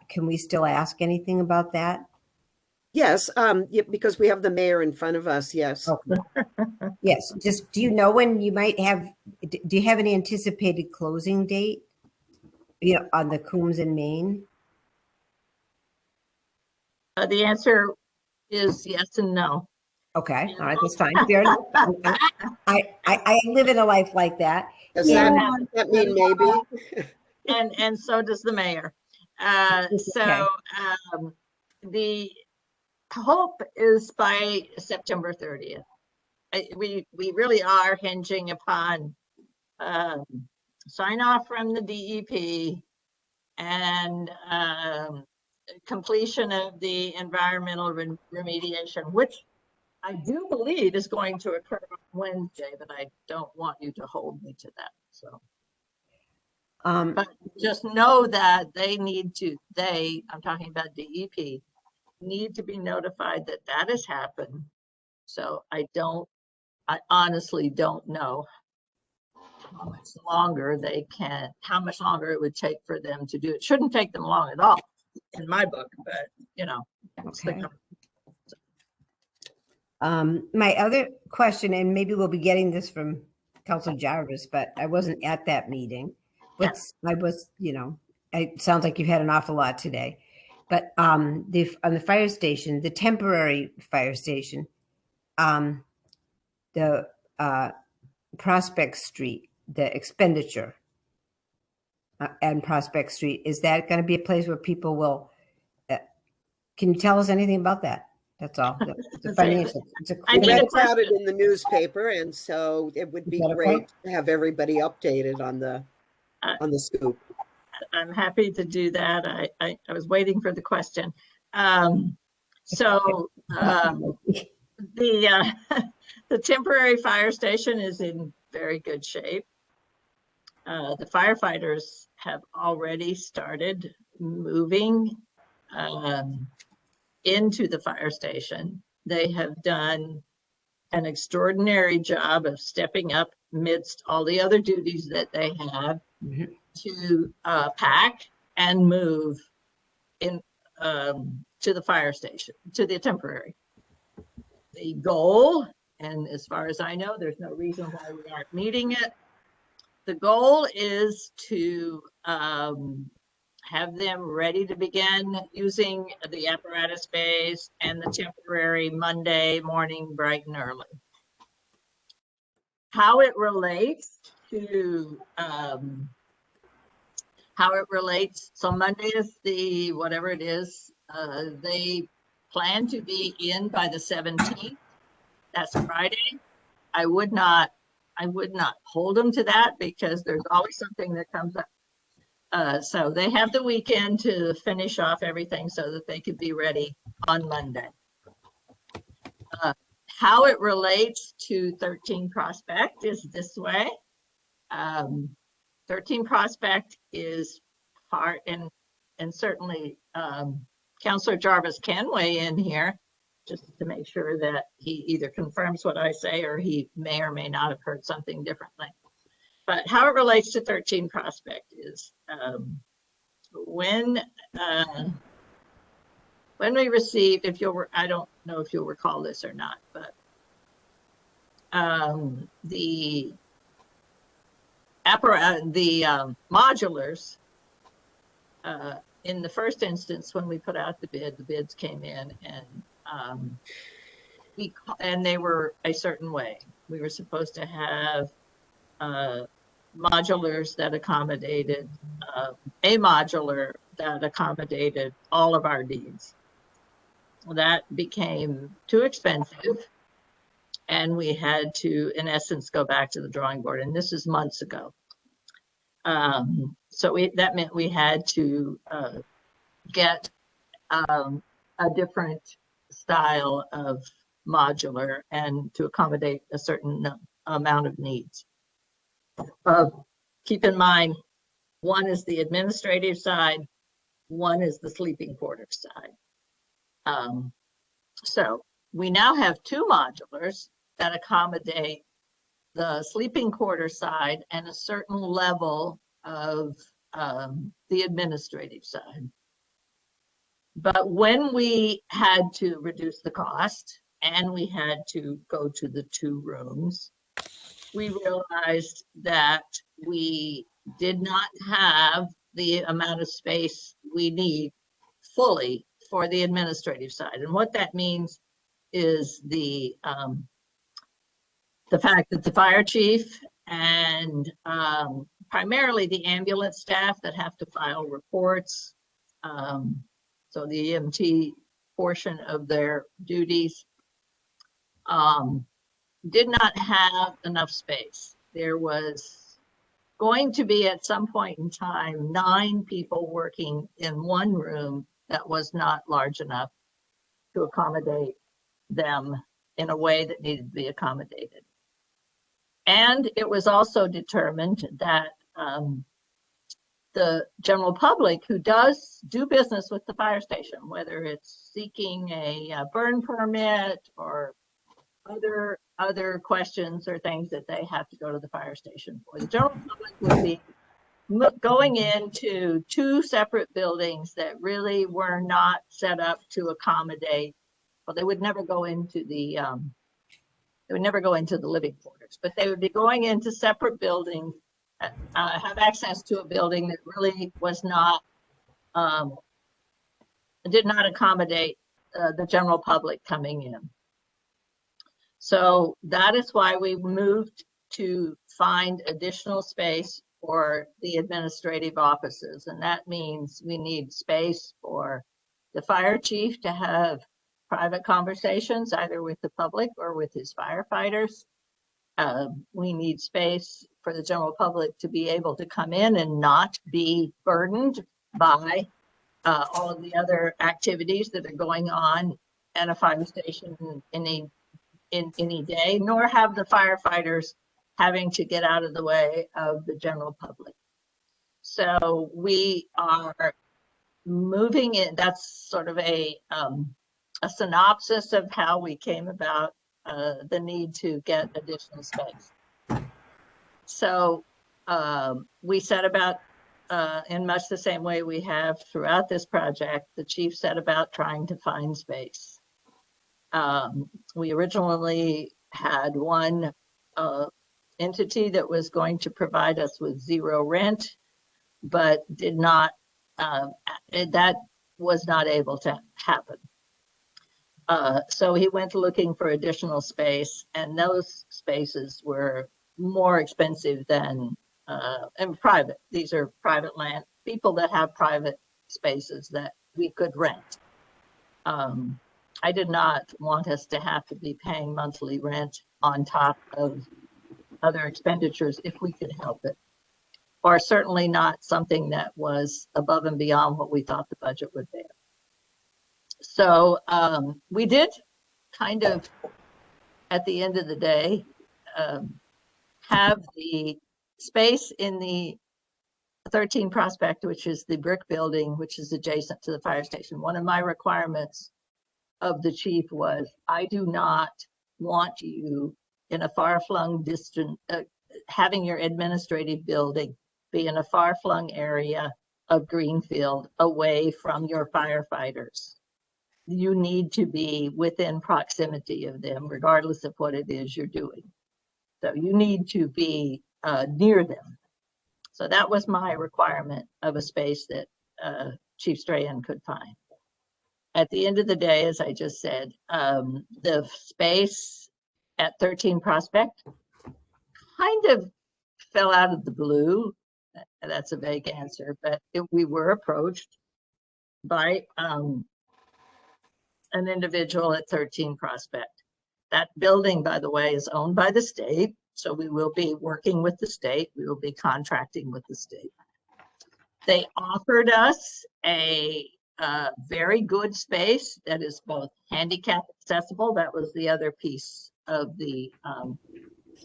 can we still ask anything about that? Yes, yeah, because we have the mayor in front of us, yes. Okay. Yes, just, do you know when you might have, do you have any anticipated closing date, you know, on the Coombs in Maine? The answer is yes and no. Okay, all right, that's fine. Fair enough. I live in a life like that. Does that mean maybe? And so does the mayor. The hope is by September 30th. We really are hinging upon sign off from the DEP and completion of the environmental remediation, which I do believe is going to occur on Wednesday, but I don't want you to hold me to that. So, but just know that they need to, I'm talking about DEP, need to be notified that that has happened. So I honestly don't know how much longer how much longer it would take for them to do it. Shouldn't take them long at all in my book, but you know. Okay. My other question, and maybe we'll be getting this from Councilor Jarvis, but I wasn't at that meeting. But I was, you know, it sounds like you've had an awful lot today. But on the fire station, the temporary fire station, the Prospect Street, the expenditure and Prospect Street, is that going to be a place where people will, can you tell us anything about that? That's all. The financial. I read about it in the newspaper, and so it would be great to have everybody updated on the scoop. I'm happy to do that. I was waiting for the question. The temporary fire station is in very good shape. The firefighters have already started moving into the fire station. They have done an extraordinary job of stepping up amidst all the other duties that they have to pack and move in to the fire station, to the temporary. The goal, and as far as I know, there's no reason why we aren't meeting it. The goal is to have them ready to begin using the apparatus bays and the temporary Monday morning bright and early. How it relates to so Monday is the whatever it is, they plan to be in by the 17th. That's Friday. I would not hold them to that because there's always something that comes up. So they have the weekend to finish off everything so that they could be ready on Monday. How it relates to 13 Prospect is this way. 13 Prospect is part, and certainly Councillor Jarvis can weigh in here just to make sure that he either confirms what I say or he may or may not have heard something differently. But how it relates to 13 Prospect is when we received, I don't know if you'll recall this or not, but the modulars, in the first instance, when we put out the bid, the bids came in and they were a certain way. We were supposed to have modulars that accommodated, a modular that accommodated all of our needs. That became too expensive, and we had to, in essence, go back to the drawing board. And this is months ago. So that meant we had to get a different style of modular and to accommodate a certain amount of needs. Keep in mind, one is the administrative side, one is the sleeping quarters side. So we now have two modulars that accommodate the sleeping quarter side and a certain level of the administrative side. But when we had to reduce the cost and we had to go to the 2 rooms, we realized that we did not have the amount of space we need fully for the administrative side. And what that means is the fact that the fire chief and primarily the ambulance staff that have to file reports, so the EMT portion of their duties, did not have enough space. There was going to be at some point in time 9 people working in one room that was not large enough to accommodate them in a way that needed to be accommodated. And it was also determined that the general public who does do business with the fire station, whether it's seeking a burn permit or other questions or things that they have to go to the fire station for, the general public would be going into 2 separate buildings that really were not set up to accommodate. Well, they would never go into the living quarters, but they would be going into separate buildings, have access to a building that really was not, did not accommodate the general public coming in. So that is why we moved to find additional space for the administrative offices. And that means we need space for the fire chief to have private conversations, either with the public or with his firefighters. We need space for the general public to be able to come in and not be burdened by all of the other activities that are going on at a fire station in any day, nor have the firefighters having to get out of the way of the general public. So we are moving in. That's sort of a synopsis of how we came about the need to get additional space. So we set about, in much the same way we have throughout this project, the chief set about trying to find space. We originally had one entity that was going to provide us with 0 rent, but did not, that was not able to happen. So he went looking for additional space, and those spaces were more expensive than, and private. These are private land, people that have private spaces that we could rent. I did not want us to have to be paying monthly rent on top of other expenditures if we could help it, or certainly not something that was above and beyond what we thought the budget would bear. So we did kind of, at the end of the day, have the space in the 13 Prospect, which is the brick building, which is adjacent to the fire station. One of my requirements of the chief was, I do not want you in a far-flung distant, having your administrative building be in a far-flung area of Greenfield away from your firefighters. You need to be within proximity of them, regardless of what it is you're doing. So you need to be near them. So that was my requirement of a space that Chief Strahan could find. At the end of the day, as I just said, the space at 13 Prospect kind of fell out of the blue. That's a vague answer, but we were approached by an individual at 13 Prospect. That building, by the way, is owned by the state. So we will be working with the state. We will be contracting with the state. They offered us a very good space that is both handicap accessible. That was the other piece of the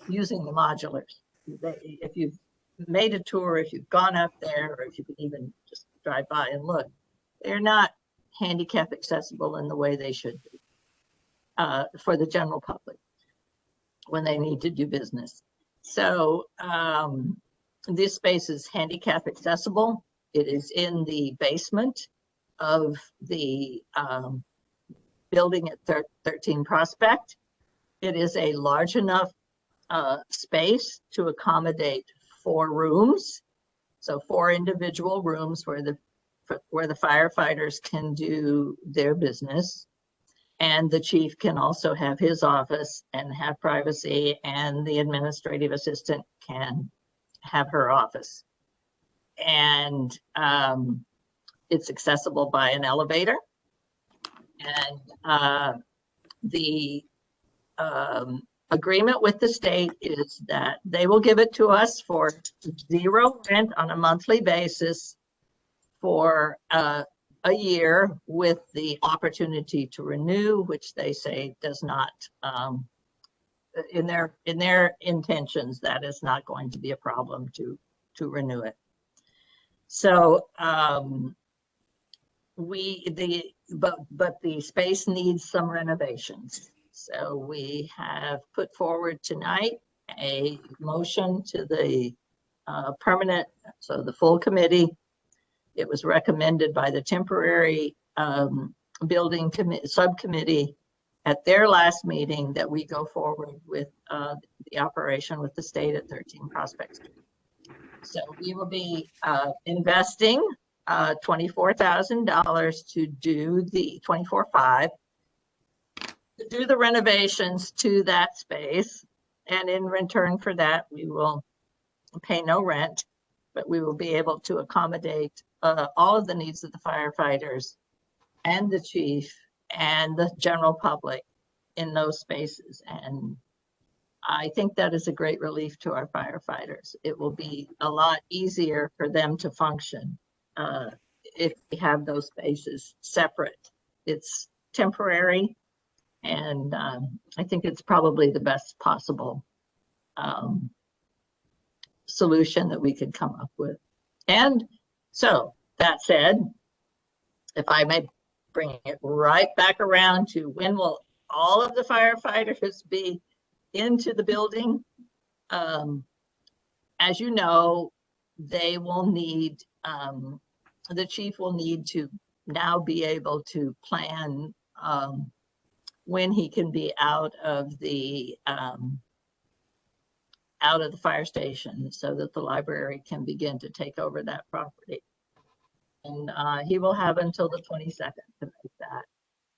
using the modulars. If you've made a tour, if you've gone up there, or if you can even just drive by and look, they're not handicap accessible in the way they should be for the general public when they need to do business. So this space is handicap accessible. It is in the basement of the building at 13 Prospect. It is a large enough space to accommodate 4 rooms. So 4 individual rooms where the firefighters can do their business. And the chief can also have his office and have privacy, and the administrative assistant can have her office. And it's accessible by an elevator. And the agreement with the state is that they will give it to us for 0 rent on a monthly basis for a year, with the opportunity to renew, which they say does not, in their intentions, that is not going to be a problem to renew it. So but the space needs some renovations. So we have put forward tonight a motion to the permanent, so the full committee. It was recommended by the temporary building subcommittee at their last meeting that we go forward with the operation with the state at 13 Prospect Street. So we will be investing $24,000 to do the $24,500 to do the renovations to that space. And in return for that, we will pay no rent, but we will be able to accommodate all of the needs of the firefighters and the chief and the general public in those spaces. And I think that is a great relief to our firefighters. It will be a lot easier for them to function if we have those spaces separate. It's temporary, and I think it's probably the best possible solution that we could come up with. And so that said, if I may bring it right back around to when will all of the firefighters be into the building? As you know, they will need, the chief will need to now be able to plan when he can be out of the fire station so that the library can begin to take over that property. And he will have until the 22nd to make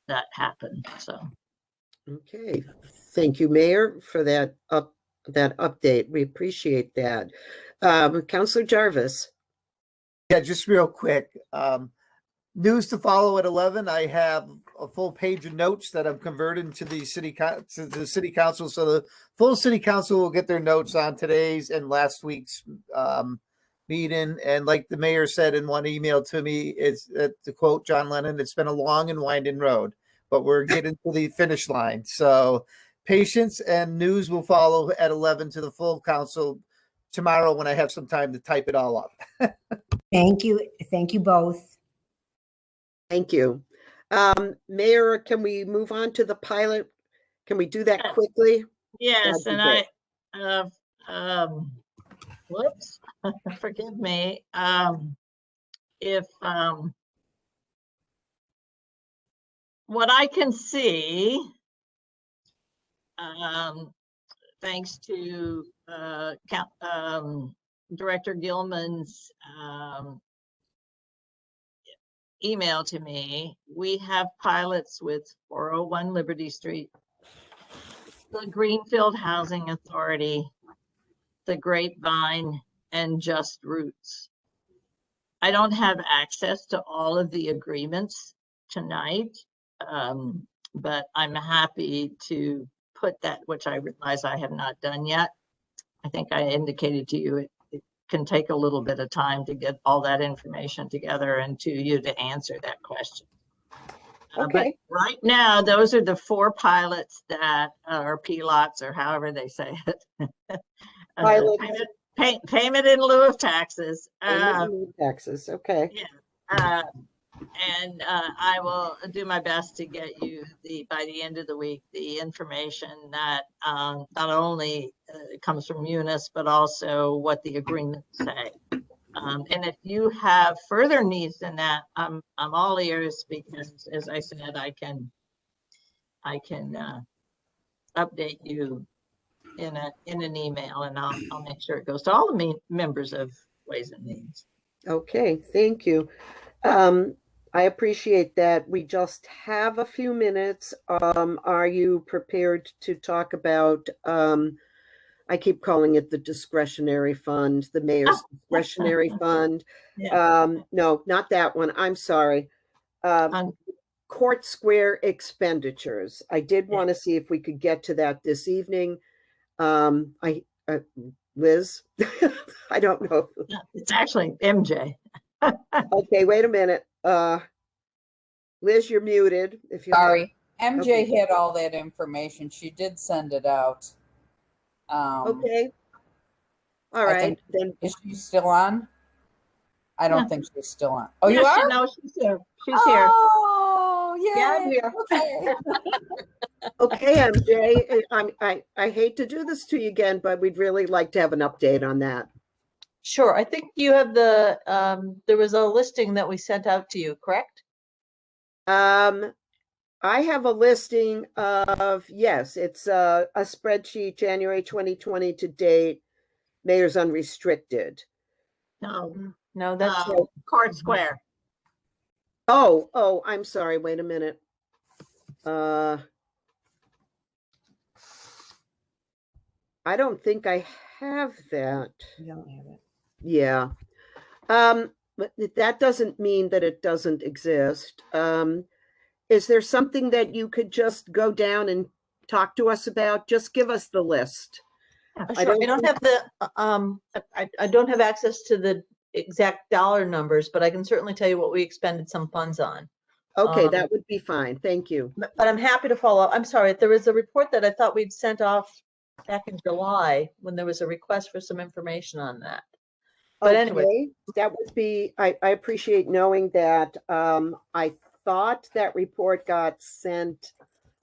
that happen. So. Okay, thank you, Mayor, for that update. We appreciate that. Councilor Jarvis. Yeah, just real quick. News to follow at 11. I have a full page of notes that I've converted to the city council. So the full city council will get their notes on today's and last week's meeting. And like the mayor said in one email to me, it's to quote John Lennon, "It's been a long and winding road, but we're getting to the finish line." So patience, and news will follow at 11 to the full council tomorrow when I have some time to type it all up. Thank you. Thank you both. Thank you. Mayor, can we move on to the pilot? Can we do that Yes. quickly? Yes, That'd and be I, whoops, forgive me. If what I can see, thanks to Director Gilman's email to me, we have pilots with 401 Liberty Street, the Greenfield Housing Authority, the Grapevine, and Just Roots. I don't have access to all of the agreements tonight, but I'm happy to put that, which I realize I have not done yet. I think I indicated to you it can take a little bit of time to get all that information together and to you to answer that question. Okay. But right now, those are the 4 pilots that are PLOTs, or however they say it. Pilots. Payment in lieu of taxes. Taxes, okay. Yeah. And I will do my best to get you by the end of the week, the information that not only comes from Munis, but also what the agreements say. And if you have further needs than that, I'm all ears, because as I said, I can update you in an email, and I'll make sure it goes to all the members of Ways and Means. Okay, thank you. I appreciate that. We just have a few minutes. Are you prepared to talk about, I keep calling it the discretionary fund, the mayor's discretionary fund? Yeah. No, not that one. I'm sorry. Court Square expenditures. I did want to see if we could get to that this evening. Liz, I don't know. It's actually MJ. Okay, wait a minute. Liz, you're muted. If you Sorry, MJ Okay. had all that information. She did send it out. Okay. All I right. think- Then Is she still on? I don't Yeah. think she's still on. Oh, Yeah, you are? No, she's here. She's here. Oh, Yeah, I'm yay. here. Okay. okay, MJ. I hate to do this to you again, but we'd really like to have an update on that. Sure. I think you have the, there was a listing that we sent out to you, correct? I have a listing of, yes, it's a spreadsheet, January 2020 to date, mayor's unrestricted. No, that's Court Square. Oh, I'm sorry. Wait a minute. I don't think I have that. You don't have it. Yeah. But that doesn't mean that it doesn't exist. Is there something that you could just go down and talk to us about? Just give us the list. Sure. I don't have the, I don't have access to the exact dollar numbers, but I can certainly tell you what we expended some funds on. Okay, that would be fine. Thank you. But I'm happy to follow up. I'm sorry, there was a report that I thought we'd sent off back in July when there was a request for some information on that. But anyway, that would be, I appreciate knowing that. I thought that report got sent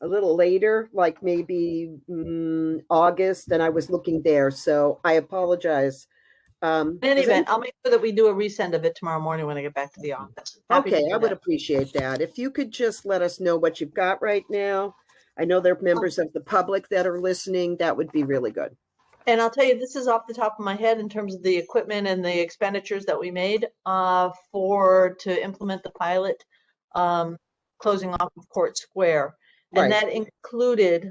a little later, like maybe August, and I was looking there. So I apologize. in any event, I'll make sure that we do a resend of it tomorrow morning when I get back to the office. Happy to Okay, do I would that. appreciate that. If you could just let us know what you've got right now. I know there are members of the public that are listening. That would be really good. And I'll tell you, this is off the top of my head in terms of the equipment and the expenditures that we made to implement the pilot closing off of Court Square. And Right. that included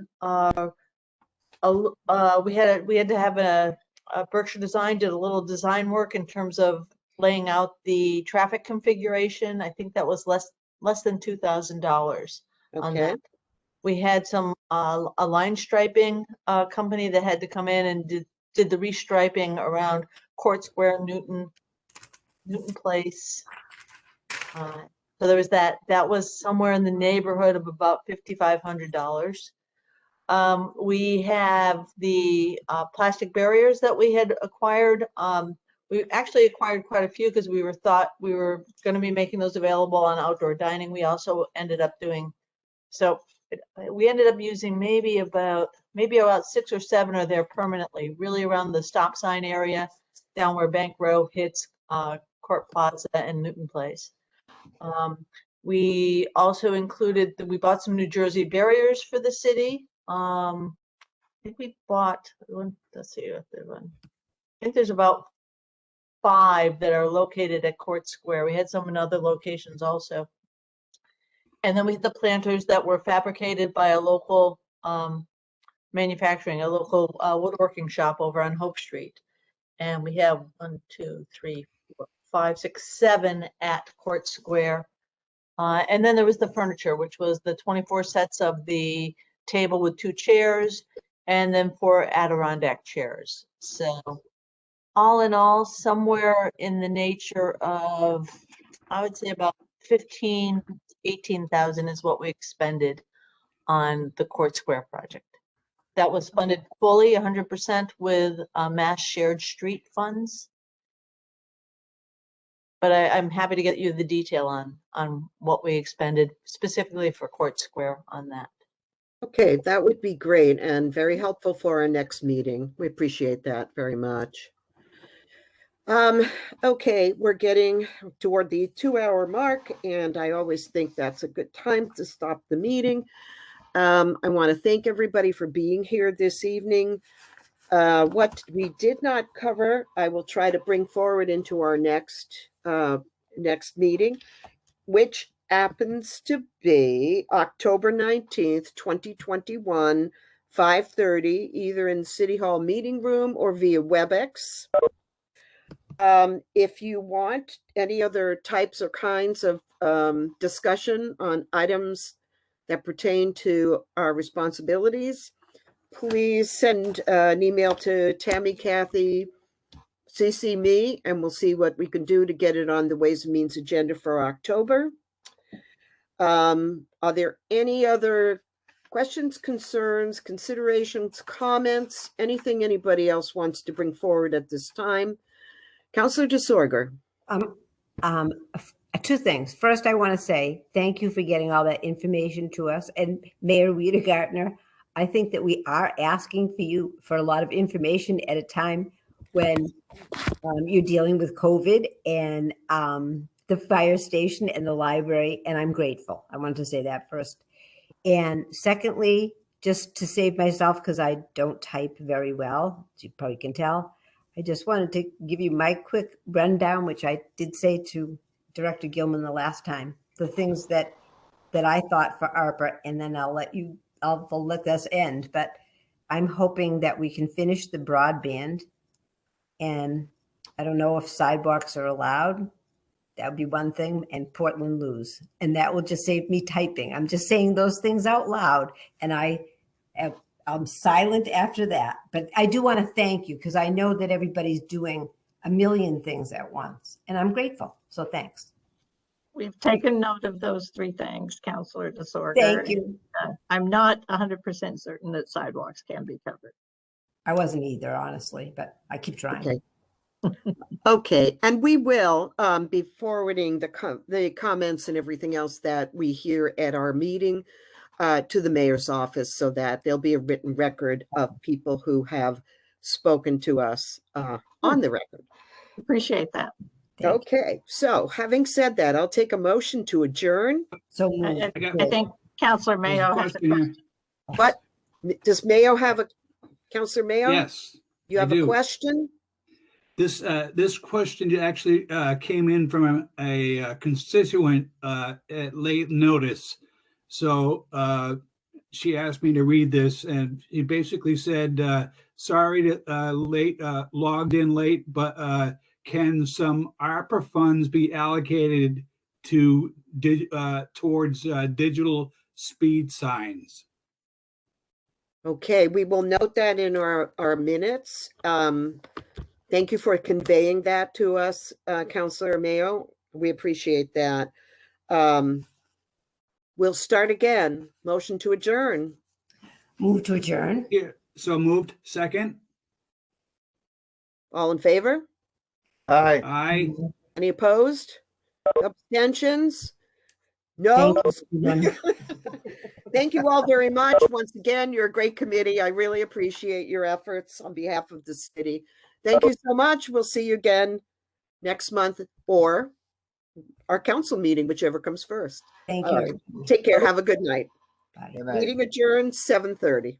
we had to have a Berkshire Design did a little design work in terms of laying out the traffic configuration. I think that was less than $2,000 on Okay. that. We had some a line striping company that had to come in and did the restriping around Court Square, Newton Place. So there was that. That was somewhere in the neighborhood of about $5,500. We have the plastic barriers that we had acquired. We actually acquired quite a few because we thought we were going to be making those available on outdoor dining. We also ended up doing so. We ended up using maybe about 6 or 7 are there permanently, really around the stop sign area, down where Bank Row hits Court Plaza and Newton Place. We also included we bought some New Jersey barriers for the city. I think we bought, let's see what they run. I think there's about 5 that are located at Court Square. We had some in other locations also. And then we had the planters that were fabricated by a local manufacturing, a local woodworking shop over on Hope Street. And we have 1, 2, 3, 4, 5, 6, 7 at Court Square. And then there was the furniture, which was the 24 sets of the table with 2 chairs and then 4 Adirondack chairs. So all in all, somewhere in the nature of, I would say about 18,000 is what we expended on the Court Square project. That was funded fully 100% with Mass Shared Street funds. But I'm happy to get you the detail on what we expended specifically for Court Square on that. Okay, that would be great and very helpful for our next meeting. We appreciate that very much. Okay, we're getting toward the 2-hour mark, and I always think that's a good time to stop the meeting. I want to thank everybody for being here this evening. What we did not cover, I will try to bring forward into our next meeting, which happens to be October 19th, 2021, 5:30, either in City Hall meeting room or via WebEx. If you want any other types or kinds of discussion on items that pertain to our responsibilities, please send an email to Tammy, Kathy, CC me, and we'll see what we can do to get it on the Ways and Means agenda for October. Are there any other questions, concerns, considerations, comments, anything anybody else wants to bring forward at this time? Councilor DeSorger. 2 things. First, I want to say thank you for getting all that information to us. And Mayor Rita Gartner, I think that we are asking for you for a lot of information at a time when you're dealing with COVID and the fire station and the library, and I'm grateful. I wanted to say that first. And secondly, just to save myself, because I don't type very well, as you probably can tell, I just wanted to give you my quick rundown, which I did say to Director Gilman the last time, the things that I thought for ARPA, and then I'll let this end. But I'm hoping that we can finish the broadband, and I don't know if sidewalks are allowed. That would be one thing, and Portland lose. And that will just save me typing. I'm just saying those things out loud, and I'm silent after that. But I do want to thank you, because I know that everybody's doing a million things at once, and I'm grateful. So thanks. We've taken note of those 3 things, Councilor DeSorger. Thank you. I'm not 100% certain that sidewalks can be covered. I wasn't either, honestly, but I keep trying. Okay. Okay, and we will be forwarding the comments and everything else that we hear at our meeting to the mayor's office, so that there'll be a written record of people who have spoken to us on the record. Appreciate that. Okay, so having said that, I'll take a motion to adjourn. So I think Councilor Mayo has a question. What does Mayo have Councilor Mayo? Yes. You have a question? This question actually came in from a constituent at late notice. So she asked me to read this, and he basically said, sorry to logged in late, but can some ARPA funds be allocated to towards digital speed signs? Okay, we will note that in our minutes. Thank you for conveying that to us, Councilor Mayo. We appreciate that. We'll start again. Motion to adjourn. Move to adjourn. Yeah, so moved. Second. All in favor? Aye. Aye. Any opposed? Abstentions? No? Thank you. Thank you all very much. Once again, you're a great committee. I really appreciate your efforts on behalf of the city. Thank you so much. We'll see you again next month or our council meeting, whichever comes first. Thank All you. right. Take care. Have a good night. Bye. Good night. Meeting adjourned 7:30.